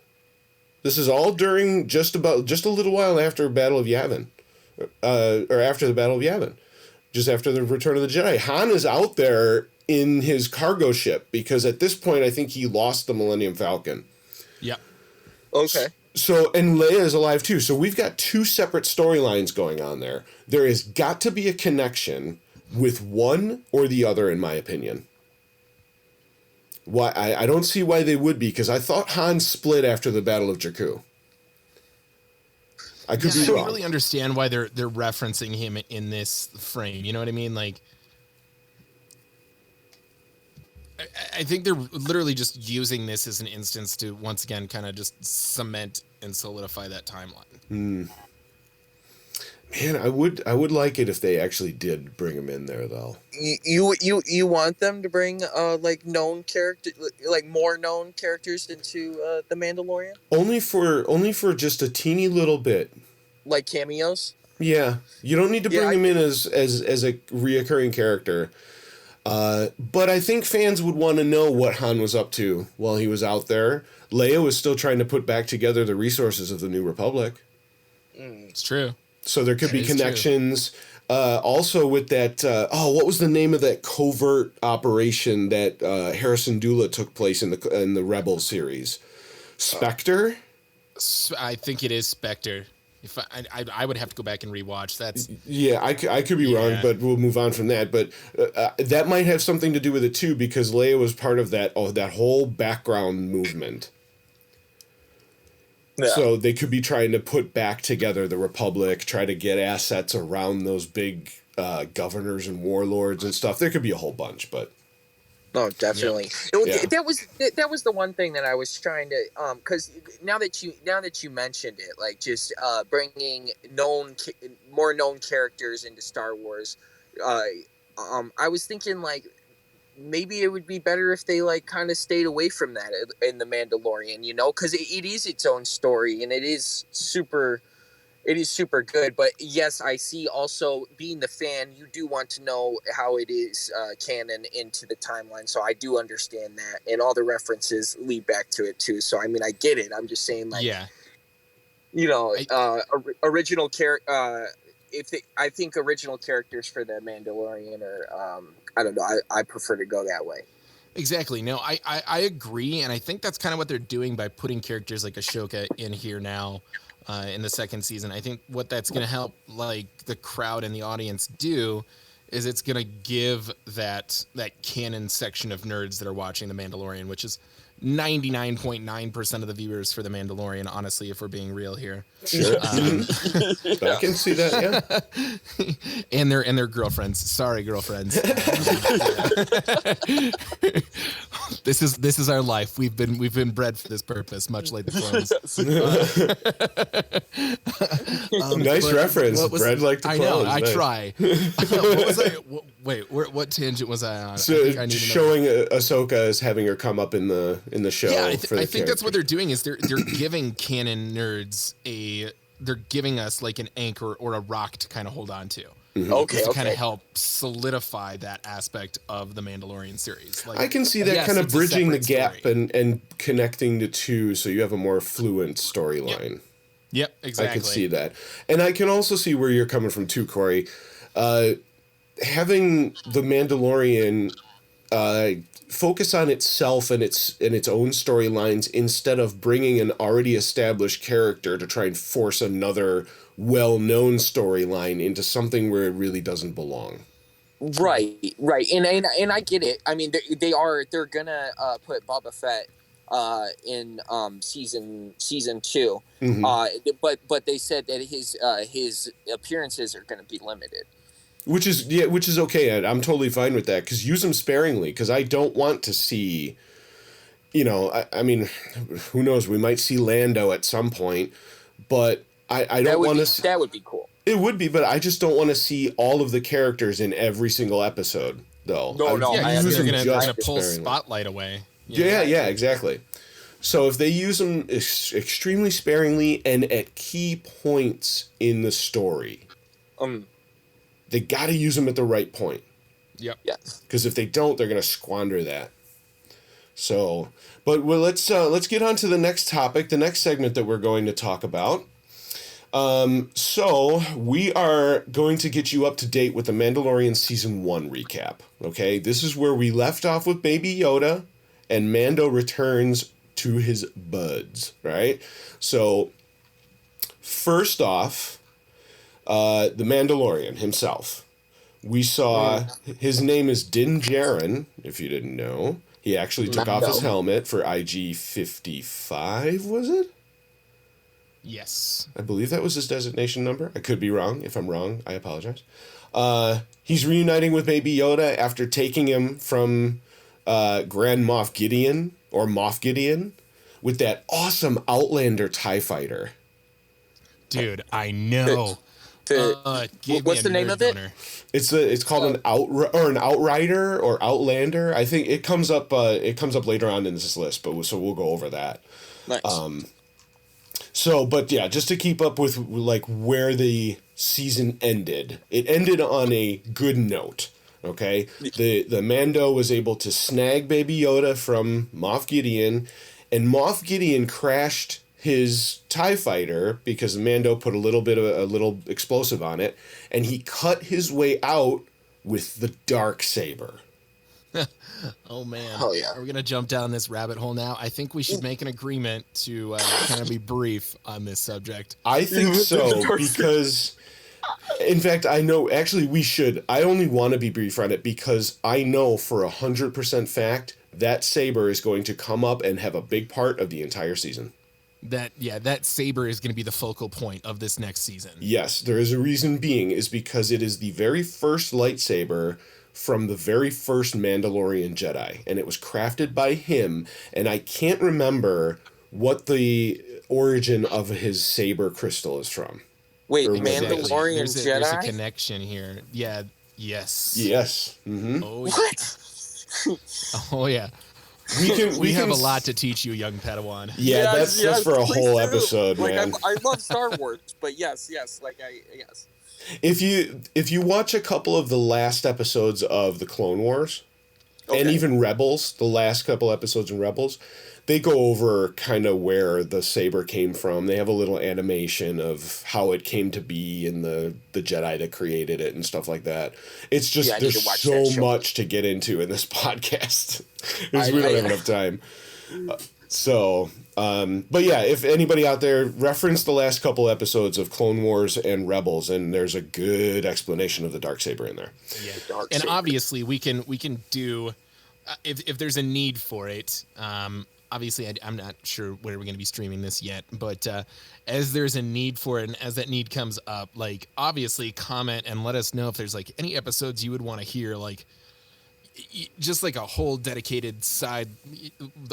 F: This is all during just a little while after Battle of Yavin. Or after the Battle of Yavin. Just after the Return of the Jedi. Han is out there in his cargo ship, because at this point I think he lost the Millennium Falcon.
G: Yeah.
H: Okay.
F: So, and Leia is alive too. So we've got 2 separate storylines going on there. There has got to be a connection with one or the other, in my opinion. Why I don't see why they would be, because I thought Han split after the Battle of Jakku. I could be wrong.
G: I don't really understand why they're referencing him in this frame. You know what I mean? Like, I think they're literally just using this as an instance to once again kind of just cement and solidify that timeline.
F: Man, I would like it if they actually did bring him in there, though.
H: You want them to bring like known character, like more known characters into the Mandalorian?
F: Only for just a teeny little bit.
H: Like cameos?
F: Yeah, you don't need to bring him in as a reoccurring character. But I think fans would want to know what Han was up to while he was out there. Leia was still trying to put back together the resources of the New Republic.
G: It's true.
F: So there could be connections. Also with that, what was the name of that covert operation that Harrison Dula took place in the Rebels series? Spectre?
G: I think it is Spectre. If I would have to go back and rewatch.
F: I could be wrong, but we'll move on from that. But that might have something to do with it too, because Leia was part of that whole background movement. Yeah. So they could be trying to put back together the Republic, try to get assets around those big governors and warlords and stuff. There could be a whole bunch, but.
H: Oh, definitely. Yeah. That was the one thing that I was trying to because now that you mentioned it, like just bringing more known characters into Star Wars, I was thinking like maybe it would be better if they like kind of stayed away from that in the Mandalorian, you know, because it is its own story and it is super good. But yes, I see also being the fan, you do want to know how it is canon into the timeline. So I do understand that. And all the references lead back to it too. So, I mean, I get it. I'm just saying like, you know, original character, I think original characters for the Mandalorian are, I don't know. I prefer to go that way.
G: Exactly. No, I agree. And I think that's kind of what they're doing by putting characters like Ahsoka in here now. In the second season, I think what that's going to help like the crowd and the audience do is it's going to give that canon section of nerds that are watching The Mandalorian, which is 99.9% of the viewers for The Mandalorian, honestly, if we're being real here.
F: Sure. I can see that, yeah.
G: and their girlfriends. Sorry, girlfriends. This is our life. We've been bred for this purpose, much like the clones.
F: Nice reference. Bred like the
G: I
F: clones.
G: know. I
F: Nice.
G: try. What was I? Wait, what tangent was I on?
F: So
G: I think I need to know.
F: showing Ahsoka as having her come up in the show.
G: Yeah,
F: for the
G: I think that's what
F: character.
G: they're doing is they're giving canon nerds they're giving us like an anchor or a rock to kind of hold on to.
H: Okay,
G: To kind
H: okay.
G: of help solidify that aspect of the Mandalorian series. Like,
F: I can see that
G: yes,
F: kind of
G: it's a
F: bridging the
G: separate
F: gap
G: story.
F: and connecting the two, so you have a more fluent storyline.
G: Yep, exactly.
F: I can see that, and I can also see where you're coming from too, Corey. Having the Mandalorian focus on itself and its own storylines instead of bringing an already established character to try and force another well-known storyline into something where it really doesn't belong.
H: Right, and I get it. I mean, they're gonna put Boba Fett in season 2, but they said that his appearances are gonna be limited.
F: Which is okay. I'm totally fine with that, because use them sparingly, because I don't want to see, I mean, who knows, we might see Lando at some point, but I don't want to.
H: That would be cool.
F: It would be, but I just don't want to see all of the characters in every single episode, though.
H: No,
G: Yeah,
H: I
G: you're
H: understand.
G: gonna pull
F: sparingly.
G: spotlight away.
F: Yeah, exactly. So if they use them extremely sparingly and at key points in the story, they got to use them at the right point.
G: Yep.
H: Yes.
F: Because if they don't, they're going to squander that. So, but let's get on to the next topic, the next segment that we're going to talk about. So we are going to get you up to date with the Mandalorian Season 1 recap. Okay, this is where we left off with Baby Yoda, and Mando returns to his buds, right? So, first off, the Mandalorian himself. We saw his name is Din Djarin, if you didn't know. He actually took off his helmet for IG-55, was it?
G: Yes.
F: I believe that was his designation number. I could be wrong. If I'm wrong, I apologize. He's reuniting with Baby Yoda after taking him from Grand Moff Gideon, or Moff Gideon, with that awesome Outlander TIE fighter.
G: Dude, I know.
H: What's the name of it?
F: It's called an Outrider or Outlander. I think it comes up later on in this list, but so we'll go over that.
H: Nice.
F: So, but yeah, just to keep up with like where the season ended, it ended on a good note. Okay, the Mando was able to snag Baby Yoda from Moff Gideon, and Moff Gideon crashed his TIE fighter because Mando put a little explosive on it, and he cut his way out with the Darksaber.
G: Oh man.
H: Oh, yeah.
G: Are we gonna jump down this rabbit hole now? I think we should make an agreement to kind of be brief on this subject.
F: I think so, because, in fact, I know, actually we should. I only want to be brief on it because I know for 100% fact that saber is going to come up and have a big part of the entire season.
G: That saber is going to be the focal point of this next season.
F: Yes, there is a reason being, is because it is the very first lightsaber from the very first Mandalorian Jedi, and it was crafted by him, and I can't remember what the origin of his saber crystal is from.
H: Wait,
F: Or was it-
H: Mandalorian
G: There's a
H: Jedi?
G: connection here. Yeah. Yes.
F: Yes. Mm-hmm.
G: Oh yeah.
H: What?
G: Oh yeah. We have a lot to teach you, young Padawan.
F: Yeah,
H: Yes,
F: that's for a
H: please
F: whole
H: do.
F: episode,
H: Like,
F: man.
H: I love Star Wars, but yes.
F: If you watch a couple of the last episodes of the Clone Wars, and
H: Okay.
F: even Rebels, the last couple episodes in Rebels, they go over kind of where the saber came from. They have a little animation of how it came to be and the Jedi that created it and stuff like that. It's just
H: Yeah, I need
F: there's
H: to watch
F: so
H: that show.
F: much to get into in this podcast. Because we don't have enough time. But yeah, if anybody out there, reference the last couple episodes of Clone Wars and Rebels, and there's a good explanation of the Darksaber in there.
G: Yeah.
H: Dark
G: And
H: saber.
G: obviously we can do if there's a need for it. obviously I'm not sure where we're going to be streaming this yet, but as there's a need for it and as that need comes up, like obviously comment and let us know if there's like any episodes you would want to hear, like just like a whole dedicated side,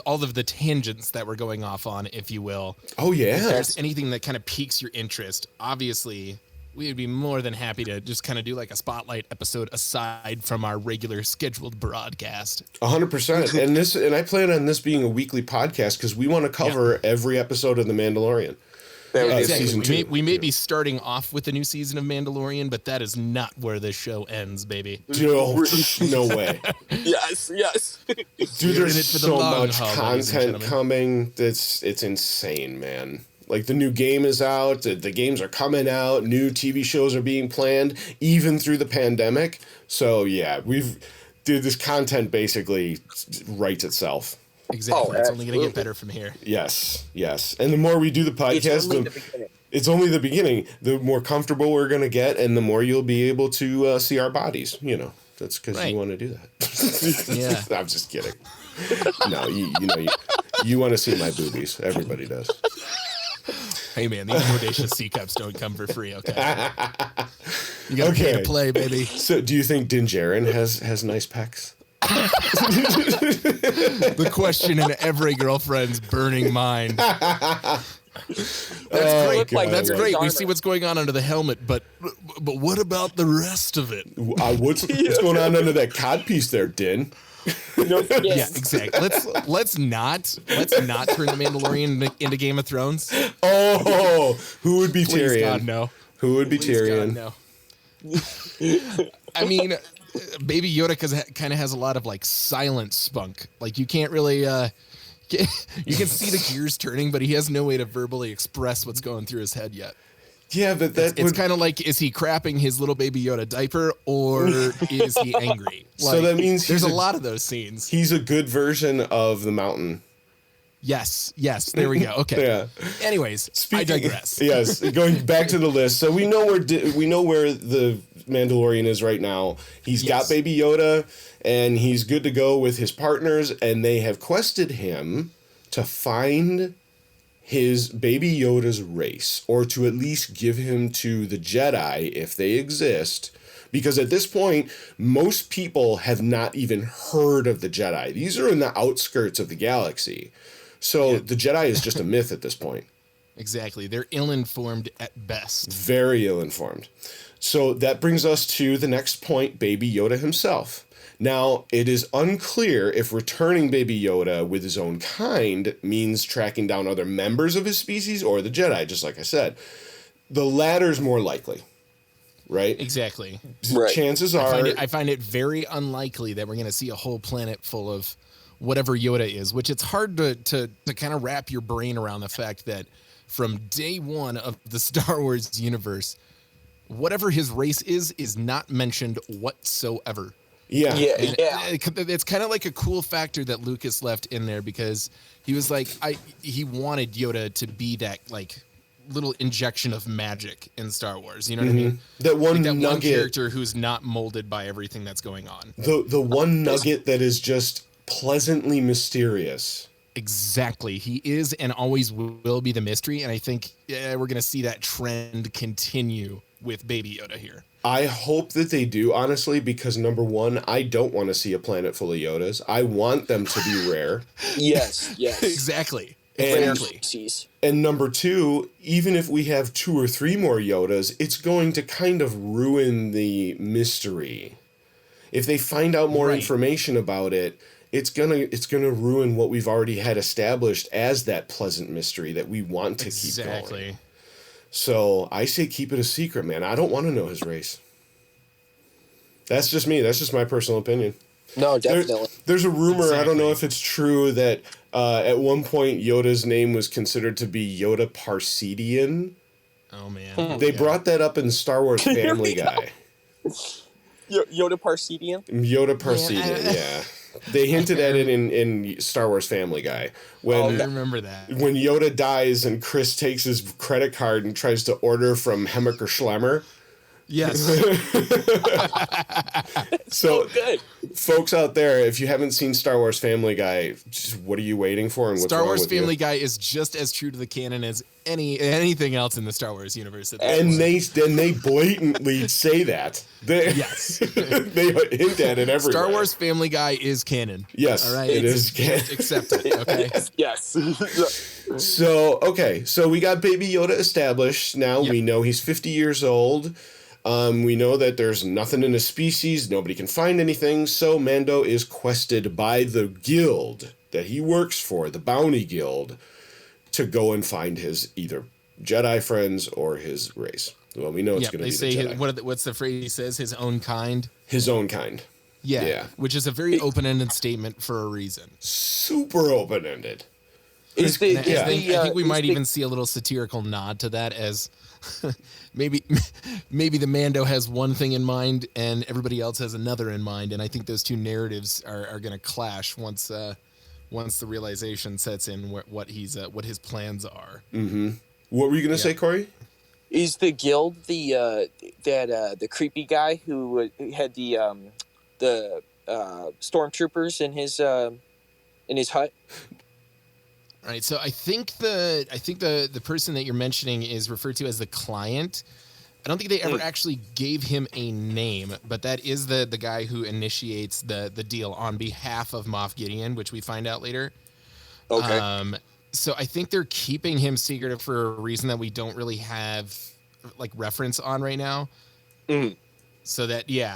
G: all of the tangents that we're going off on, if you will.
F: Oh yeah.
G: If there's anything that kind of piques your interest, obviously we would be more than happy to just kind of do like a spotlight episode aside from our regular scheduled broadcast.
F: 100%. And I plan on this being a weekly podcast because we want to cover every episode of The Mandalorian.
G: Exactly.
F: Season 2.
G: We may be starting off with a new season of Mandalorian, but that is not where this show ends, baby.
F: No way.
H: Yes.
F: Dude,
G: We're in it
F: there's
G: for the
F: so
G: long
F: much
G: haul, ladies and
F: content
G: gentlemen.
F: coming. It's insane, man. Like the new game is out, the games are coming out, new TV shows are being planned, even through the pandemic. So yeah, this content basically writes itself.
G: Exactly.
H: Oh,
G: It's only going to
H: absolutely.
G: get better from here.
F: Yes. And the more we do the podcast,
H: It's only the beginning.
F: it's only the beginning. The more comfortable we're going to get, and the more you'll be able to see our bodies. You know, that's because
G: Right.
F: you want to do that.
G: Yeah.
F: I'm just kidding. No, you want to see my boobies. Everybody does.
G: Hey, man, these Audacious C Cups don't come for free, okay? You got to pay to play, baby.
F: So, do you think Din Djarin has nice pecs?
G: The question in every girlfriend's burning mind. That's great.
F: God.
G: That's great. We
H: Garment.
G: see what's going on under the helmet, but what about the rest of it?
F: What's going on under that codpiece there, Din?
G: Yeah, exactly. Let's not turn the Mandalorian into Game of Thrones.
F: Oh, who would be
G: Please,
F: Tyrion?
G: God, no.
F: Who would be
G: Please,
F: Tyrion?
G: God, no. I mean, Baby Yoda kind of has a lot of like silent spunk. Like you can't really, you can see the gears turning, but he has no way to verbally express what's going through his head yet.
F: Yeah, but
G: It's kind of like, is he crapping his little Baby Yoda diaper or is he angry?
F: So that means
G: there's
F: he's
G: a lot of those scenes.
F: he's a good version of the Mountain.
G: Yes, there we go. Okay.
F: Yeah.
G: Anyways, I digress.
F: Yes, going back to the list. So we know where the Mandalorian is right now. He's got Baby Yoda, and he's good to go with his partners, and they have quested him to find his Baby Yoda's race, or to at least give him to the Jedi if they exist. Because at this point, most people have not even heard of the Jedi. These are in the outskirts of the galaxy. So the Jedi is just a myth at this point.
G: Exactly. They're ill-informed at best.
F: Very ill-informed. So that brings us to the next point, Baby Yoda himself. Now, it is unclear if returning Baby Yoda with his own kind means tracking down other members of his species or the Jedi, just like I said. The latter's more likely, right?
G: Exactly.
H: Right.
F: Chances are...
G: I find it very unlikely that we're going to see a whole planet full of whatever Yoda is, which it's hard to kind of wrap your brain around the fact that from day one of the Star Wars universe, whatever his race is not mentioned whatsoever.
F: Yeah.
G: And it's kind of like a cool factor that Lucas left in there because he was like, he wanted Yoda to be that like little injection of magic in Star Wars. You know what I mean?
F: That one
G: Like that
F: nugget.
G: one character who's not molded by everything that's going on.
F: The one nugget that is just pleasantly mysterious.
G: Exactly. He is and always will be the mystery. And I think we're going to see that trend continue with Baby Yoda here.
F: I hope that they do, honestly, because number one, I don't want to see a planet full of Yodas. I want them to be rare.
H: Yes.
G: Exactly.
F: And,
H: Species.
F: and number two, even if we have 2 or 3 more Yodas, it's going to kind of ruin the mystery. If they find out more information about it, it's gonna ruin what we've already had established as that pleasant mystery that we want to keep going. So I say keep it a secret, man. I don't want to know his race. That's just me. That's just my personal opinion.
H: No, definitely.
F: There's a rumor, I don't know if it's true, that at one point Yoda's name was considered to be Yoda Parseedian.
G: Oh, man.
F: They brought that up in Star Wars Family Guy.
H: Yoda Parseedian?
F: Yoda Parseedian, yeah. They hinted at it in Star Wars Family Guy.
G: I remember that.
F: When Yoda dies and Chris takes his credit card and tries to order from Hemmicker Schlemmer,
G: Yes.
F: So
H: good.
F: folks out there, if you haven't seen Star Wars Family Guy, just what are you waiting for? And what's
G: Star
F: wrong
G: Wars
F: with you?
G: Family Guy is just as true to the canon as anything else in the Star Wars universe.
F: And they blatantly say that.
G: Yes.
F: They hint at it everywhere.
G: Star Wars Family Guy is canon.
F: Yes,
G: all right.
F: it is canon.
G: Just accept it. Okay.
H: Yes.
F: So we got Baby Yoda established. Now we know he's 50 years old. We know that there's nothing in his species. Nobody can find anything. So Mando is quested by the guild that he works for, the Bounty Guild, to go and find his either Jedi friends or his race. Well, we know it's going to be the Jedi.
G: What's the phrase he says? His own kind.
F: His own kind.
G: Yeah. Which is a very open-ended statement for a reason.
F: Super open-ended.
G: I think we might even see a little satirical nod to that, as maybe the Mando has one thing in mind and everybody else has another in mind, and I think those two narratives are going to clash once the realization sets in what his plans are.
F: Mm-hmm. What were you going to say, Corey?
H: Is the guild the creepy guy who had the stormtroopers in his hut?
G: All right, so I think the person that you're mentioning is referred to as the client. I don't think they ever actually gave him a name, but that is the guy who initiates the deal on behalf of Moff Gideon, which we find out later.
H: Okay.
G: So I think they're keeping him secretive for a reason that we don't really have like reference on right now.
H: Mm.
G: So that
H: you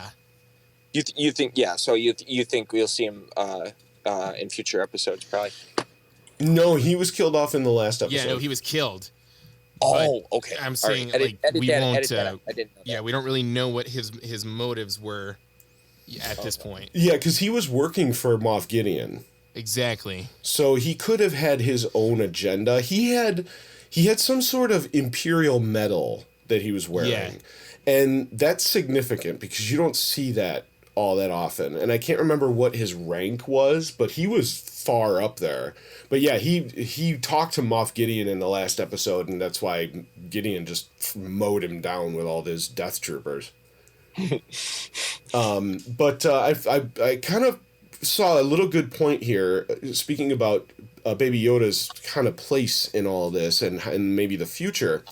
H: think So you think we'll see him in future episodes probably?
F: No, he was killed off in the last episode.
G: Yeah, no, he was killed.
H: Oh, okay.
G: I'm saying
H: right.
G: we won't.
H: I didn't know that.
G: Yeah, we don't really know what his motives were at this point.
F: Yeah, because he was working for Moff Gideon.
G: Exactly.
F: So he could have had his own agenda. He had some sort of Imperial medal that he was wearing.
G: Yeah.
F: And that's significant because you don't see that all that often. And I can't remember what his rank was, but he was far up there. But yeah, he talked to Moff Gideon in the last episode, and that's why Gideon just mowed him down with all his death troopers. But I kind of saw a little good point here, speaking about Baby Yoda's kind of place in all this and maybe the future.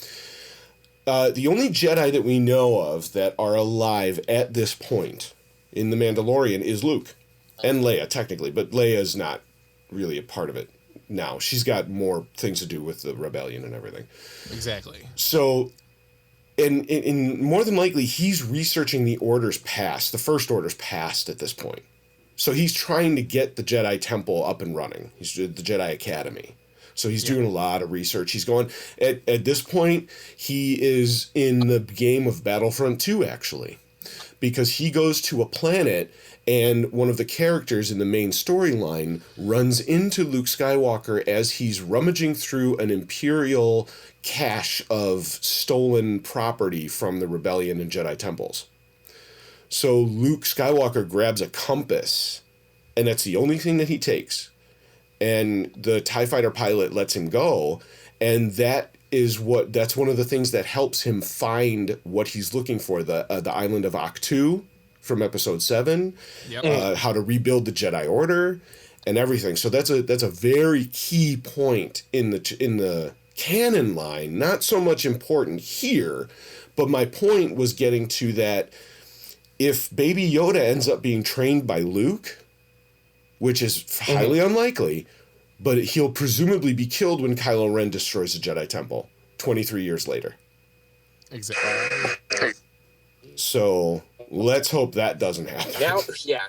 F: The only Jedi that we know of that are alive at this point in The Mandalorian is Luke and Leia, technically, but Leia's not really a part of it now. She's got more things to do with the rebellion and everything.
G: Exactly.
F: So, and more than likely, he's researching the Orders Past, the First Orders Past at this point. So he's trying to get the Jedi Temple up and running. He's the Jedi Academy. So he's doing a lot of research. He's going, at this point, he is in the game of Battlefront 2, actually. Because he goes to a planet, and one of the characters in the main storyline runs into Luke Skywalker as he's rummaging through an Imperial cache of stolen property from the Rebellion and Jedi temples. So Luke Skywalker grabs a compass, and that's the only thing that he takes. And the TIE fighter pilot lets him go, and that's one of the things that helps him find what he's looking for, the island of Ahch-To from episode 7, how to rebuild the Jedi Order and everything. So that's a very key point in the canon line. Not so much important here, but my point was getting to that if Baby Yoda ends up being trained by Luke, which is highly unlikely, but he'll presumably be killed when Kylo Ren destroys the Jedi Temple 23 years later.
G: Exactly.
F: So let's hope that doesn't happen.
H: Now, yeah.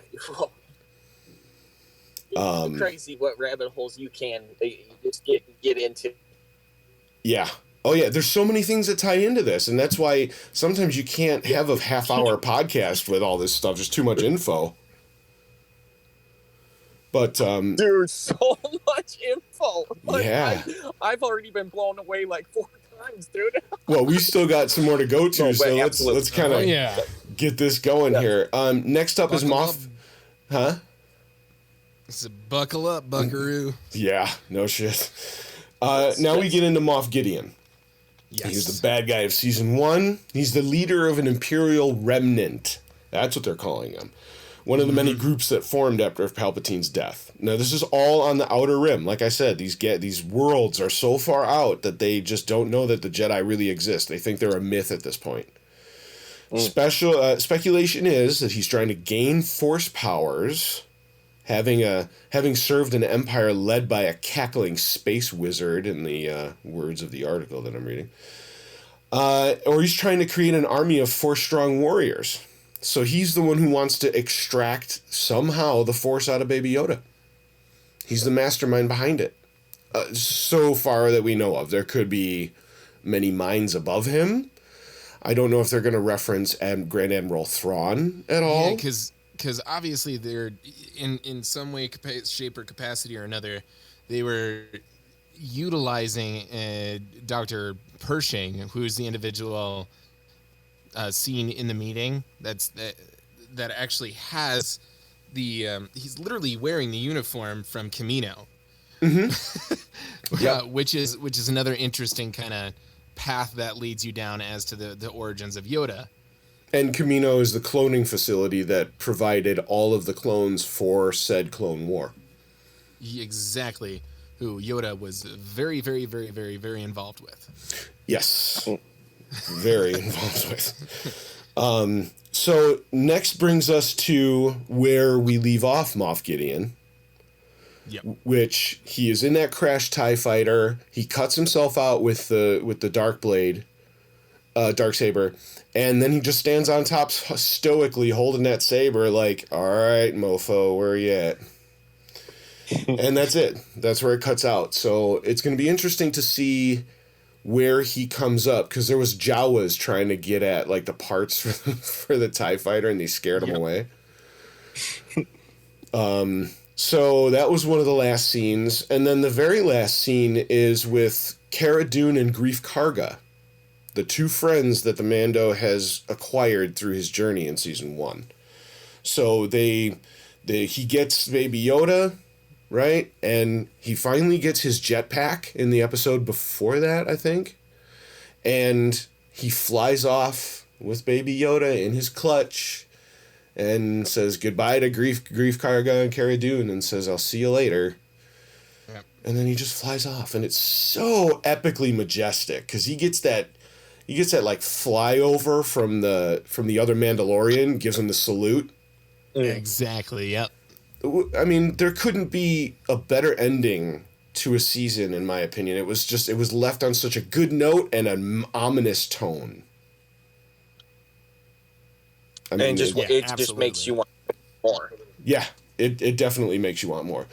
H: Crazy what rabbit holes you can just get into.
F: Yeah. Oh, yeah. There's so many things that tie into this, and that's why sometimes you can't have a half-hour podcast with all this stuff. There's too much info. But
H: there's so much info. Like,
F: yeah,
H: I've already been blown away like 4 times, dude.
F: Well, we still got some more to go to, so let's kind of get this going here. Next up is Moff. Huh?
G: So buckle up, buckaroo.
F: Yeah, no shit. Now we get into Moff Gideon.
G: Yes.
F: He's the bad guy of season 1. He's the leader of an Imperial remnant. That's what they're calling him. One of the many groups that formed after Palpatine's death. Now, this is all on the Outer Rim. Like I said, these worlds are so far out that they just don't know that the Jedi really exist. They think they're a myth at this point. Speculation is that he's trying to gain Force powers, having served an empire led by a cackling space wizard, in the words of the article that I'm reading. Or he's trying to create an army of Force-strong warriors. So he's the one who wants to extract somehow the Force out of Baby Yoda. He's the mastermind behind it. So far that we know of. There could be many minds above him. I don't know if they're going to reference Grand Admiral Thrawn at all.
G: Yeah, because obviously they're, in some way, shape, or capacity or another, they were utilizing Dr. Pershing, who is the individual seen in the meeting that actually has the he's literally wearing the uniform from Camino, which is another interesting kind of path that leads you down as to the origins of Yoda.
F: And Camino is the cloning facility that provided all of the clones for said clone war.
G: Exactly, who Yoda was very, very, very, very, very involved with.
F: Yes, very involved with. So next brings us to where we leave off Moff Gideon.
G: Yep.
F: Which he is in that crashed TIE fighter. He cuts himself out with the dark blade, dark saber, and then he just stands on top stoically holding that saber like, all right, mofo, where are you at? And that's it. That's where it cuts out. So it's going to be interesting to see where he comes up, because there was Jawas trying to get at like the parts for the TIE fighter, and they scared him away. So that was one of the last scenes. And then the very last scene is with Cara Dune and Greef Karga, the two friends that the Mando has acquired through his journey in season 1. So he gets Baby Yoda, right? And he finally gets his jetpack in the episode before that, I think. And he flies off with Baby Yoda in his clutch and says goodbye to Greef Karga and Cara Dune, and says, I'll see you later.
G: Yep.
F: And then he just flies off, and it's so epically majestic, because he gets that like flyover from the other Mandalorian, gives him the salute.
G: Exactly. Yep.
F: I mean, there couldn't be a better ending to a season, in my opinion. It was left on such a good note and an ominous tone. I mean,
H: it just makes you want more.
F: Yeah, it definitely makes you want more.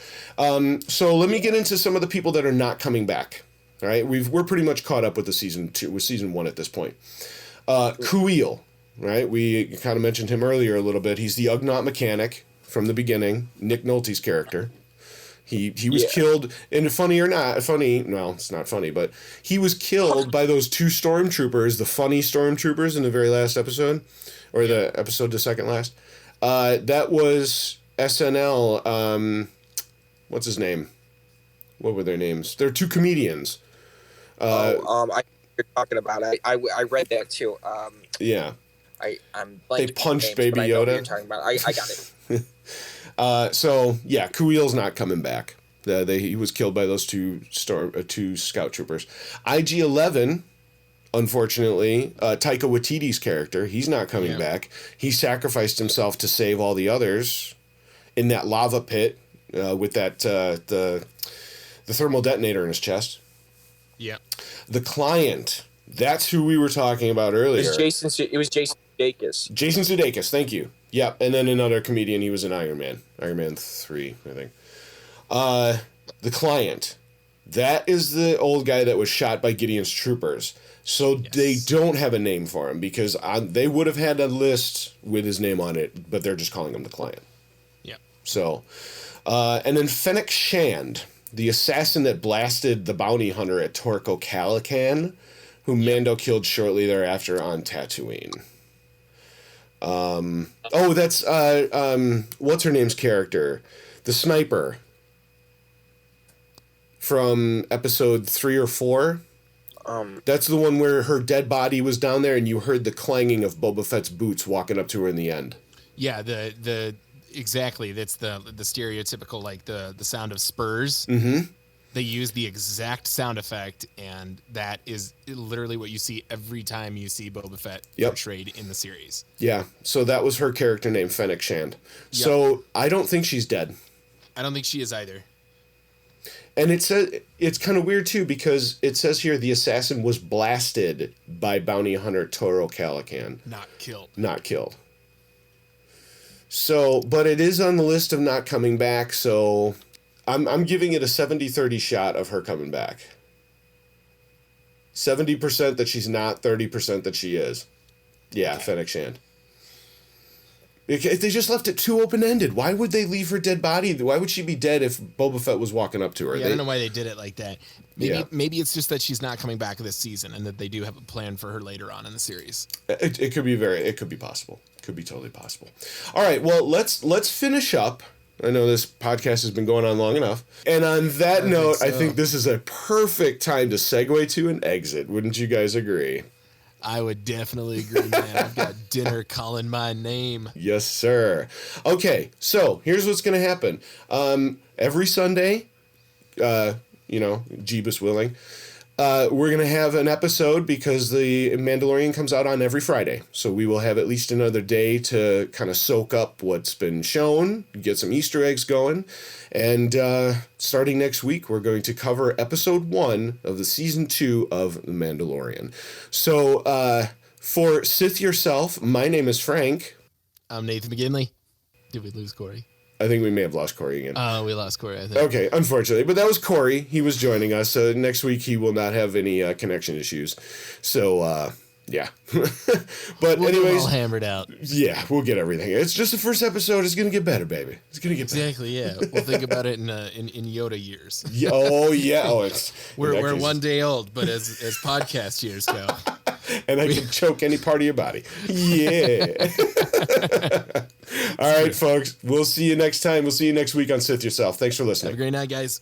F: So let me get into some of the people that are not coming back. All right, we're pretty much caught up with season 1 at this point. Kuiil, right? We kind of mentioned him earlier a little bit. He's the Ugnaught mechanic from the beginning, Nick Nolte's character. He was killed, and funny, no, it's not funny, but he was killed by those two stormtroopers, the funny stormtroopers in the very last episode, or the episode to second last. That was SNL, what's his name? What were their names? They're two comedians.
H: You're talking about it. I read that too.
F: Yeah.
H: I'm
F: they punched Baby Yoda.
H: I know what you're talking about. I got it.
F: So yeah, Kuiil's not coming back. He was killed by those two scout troopers. IG-11, unfortunately, Taika Waititi's character, he's not coming back. He sacrificed himself to save all the others in that lava pit with that the thermal detonator in his chest.
G: Yeah.
F: The Client, that's who we were talking about earlier.
H: It was Jason Sudeikis.
F: Jason Sudeikis, thank you. Yep, and then another comedian, he was in Iron Man 3, I think. The Client, that is the old guy that was shot by Gideon's troopers. So they don't have a name for him, because they would have had a list with his name on it, but they're just calling him the Client.
G: Yeah.
F: So, and then Fennec Shand, the assassin that blasted the bounty hunter at Torco Calican, who Mando killed shortly thereafter on Tatooine. That's what's her name's character, the sniper from episode 3 or 4. That's the one where her dead body was down there, and you heard the clanging of Boba Fett's boots walking up to her in the end.
G: Yeah, exactly. That's the stereotypical, like the sound of spurs.
F: Mm-hmm.
G: They use the exact sound effect, and that is literally what you see every time you see Boba Fett portrayed in the series.
F: Yeah, so that was her character name, Fennec Shand.
G: Yep.
F: So I don't think she's dead.
G: I don't think she is either.
F: And it says it's kind of weird too, because it says here the assassin was blasted by bounty hunter Toro Calican.
G: Not killed.
F: Not killed. So, but it is on the list of not coming back, so I'm giving it a 70-30 shot of her coming back. 70% that she's not, 30% that she is. Yeah, Fennec Shand. If they just left it too open-ended, why would they leave her dead body? Why would she be dead if Boba Fett was walking up to her?
G: Yeah, I don't know why they did it like that. Maybe it's just that she's not coming back this season, and that they do have a plan for her later on in the series.
F: It could be possible. Could be totally possible. All right, well, let's finish up. I know this podcast has been going on long enough. And on that note, I think this is a perfect time to segue to an exit. Wouldn't you guys agree?
G: I would definitely agree, man. I've got dinner calling my name.
F: Yes, sir. Okay, so here's what's going to happen. Every Sunday, Jeebus willing, we're going to have an episode because the Mandalorian comes out on every Friday. So we will have at least another day to kind of soak up what's been shown, get some Easter eggs going. And starting next week, we're going to cover episode 1 of the season 2 of The Mandalorian. So for Sith Yourself, my name is Frank.
G: I'm Nathan McGinley. Did we lose Corey?
F: I think we may have lost Corey again.
G: We lost Corey, I think.
F: Okay, unfortunately. But that was Corey. He was joining us. Next week, he will not have any connection issues. So, yeah. But
G: we'll
F: anyways.
G: Get it all hammered out.
F: Yeah, we'll get everything. It's just the first episode. It's going to get better, baby. It's going to get better.
G: Exactly, yeah. We'll think about it in Yoda years.
F: Yeah, oh, yeah. Oh, it's
G: we're one day old, but as podcast years go.
F: And I can choke any part of your body. Yeah. All right, folks. We'll see you next time. We'll see you next week on Sith Yourself. Thanks for listening.
G: Have a great night, guys.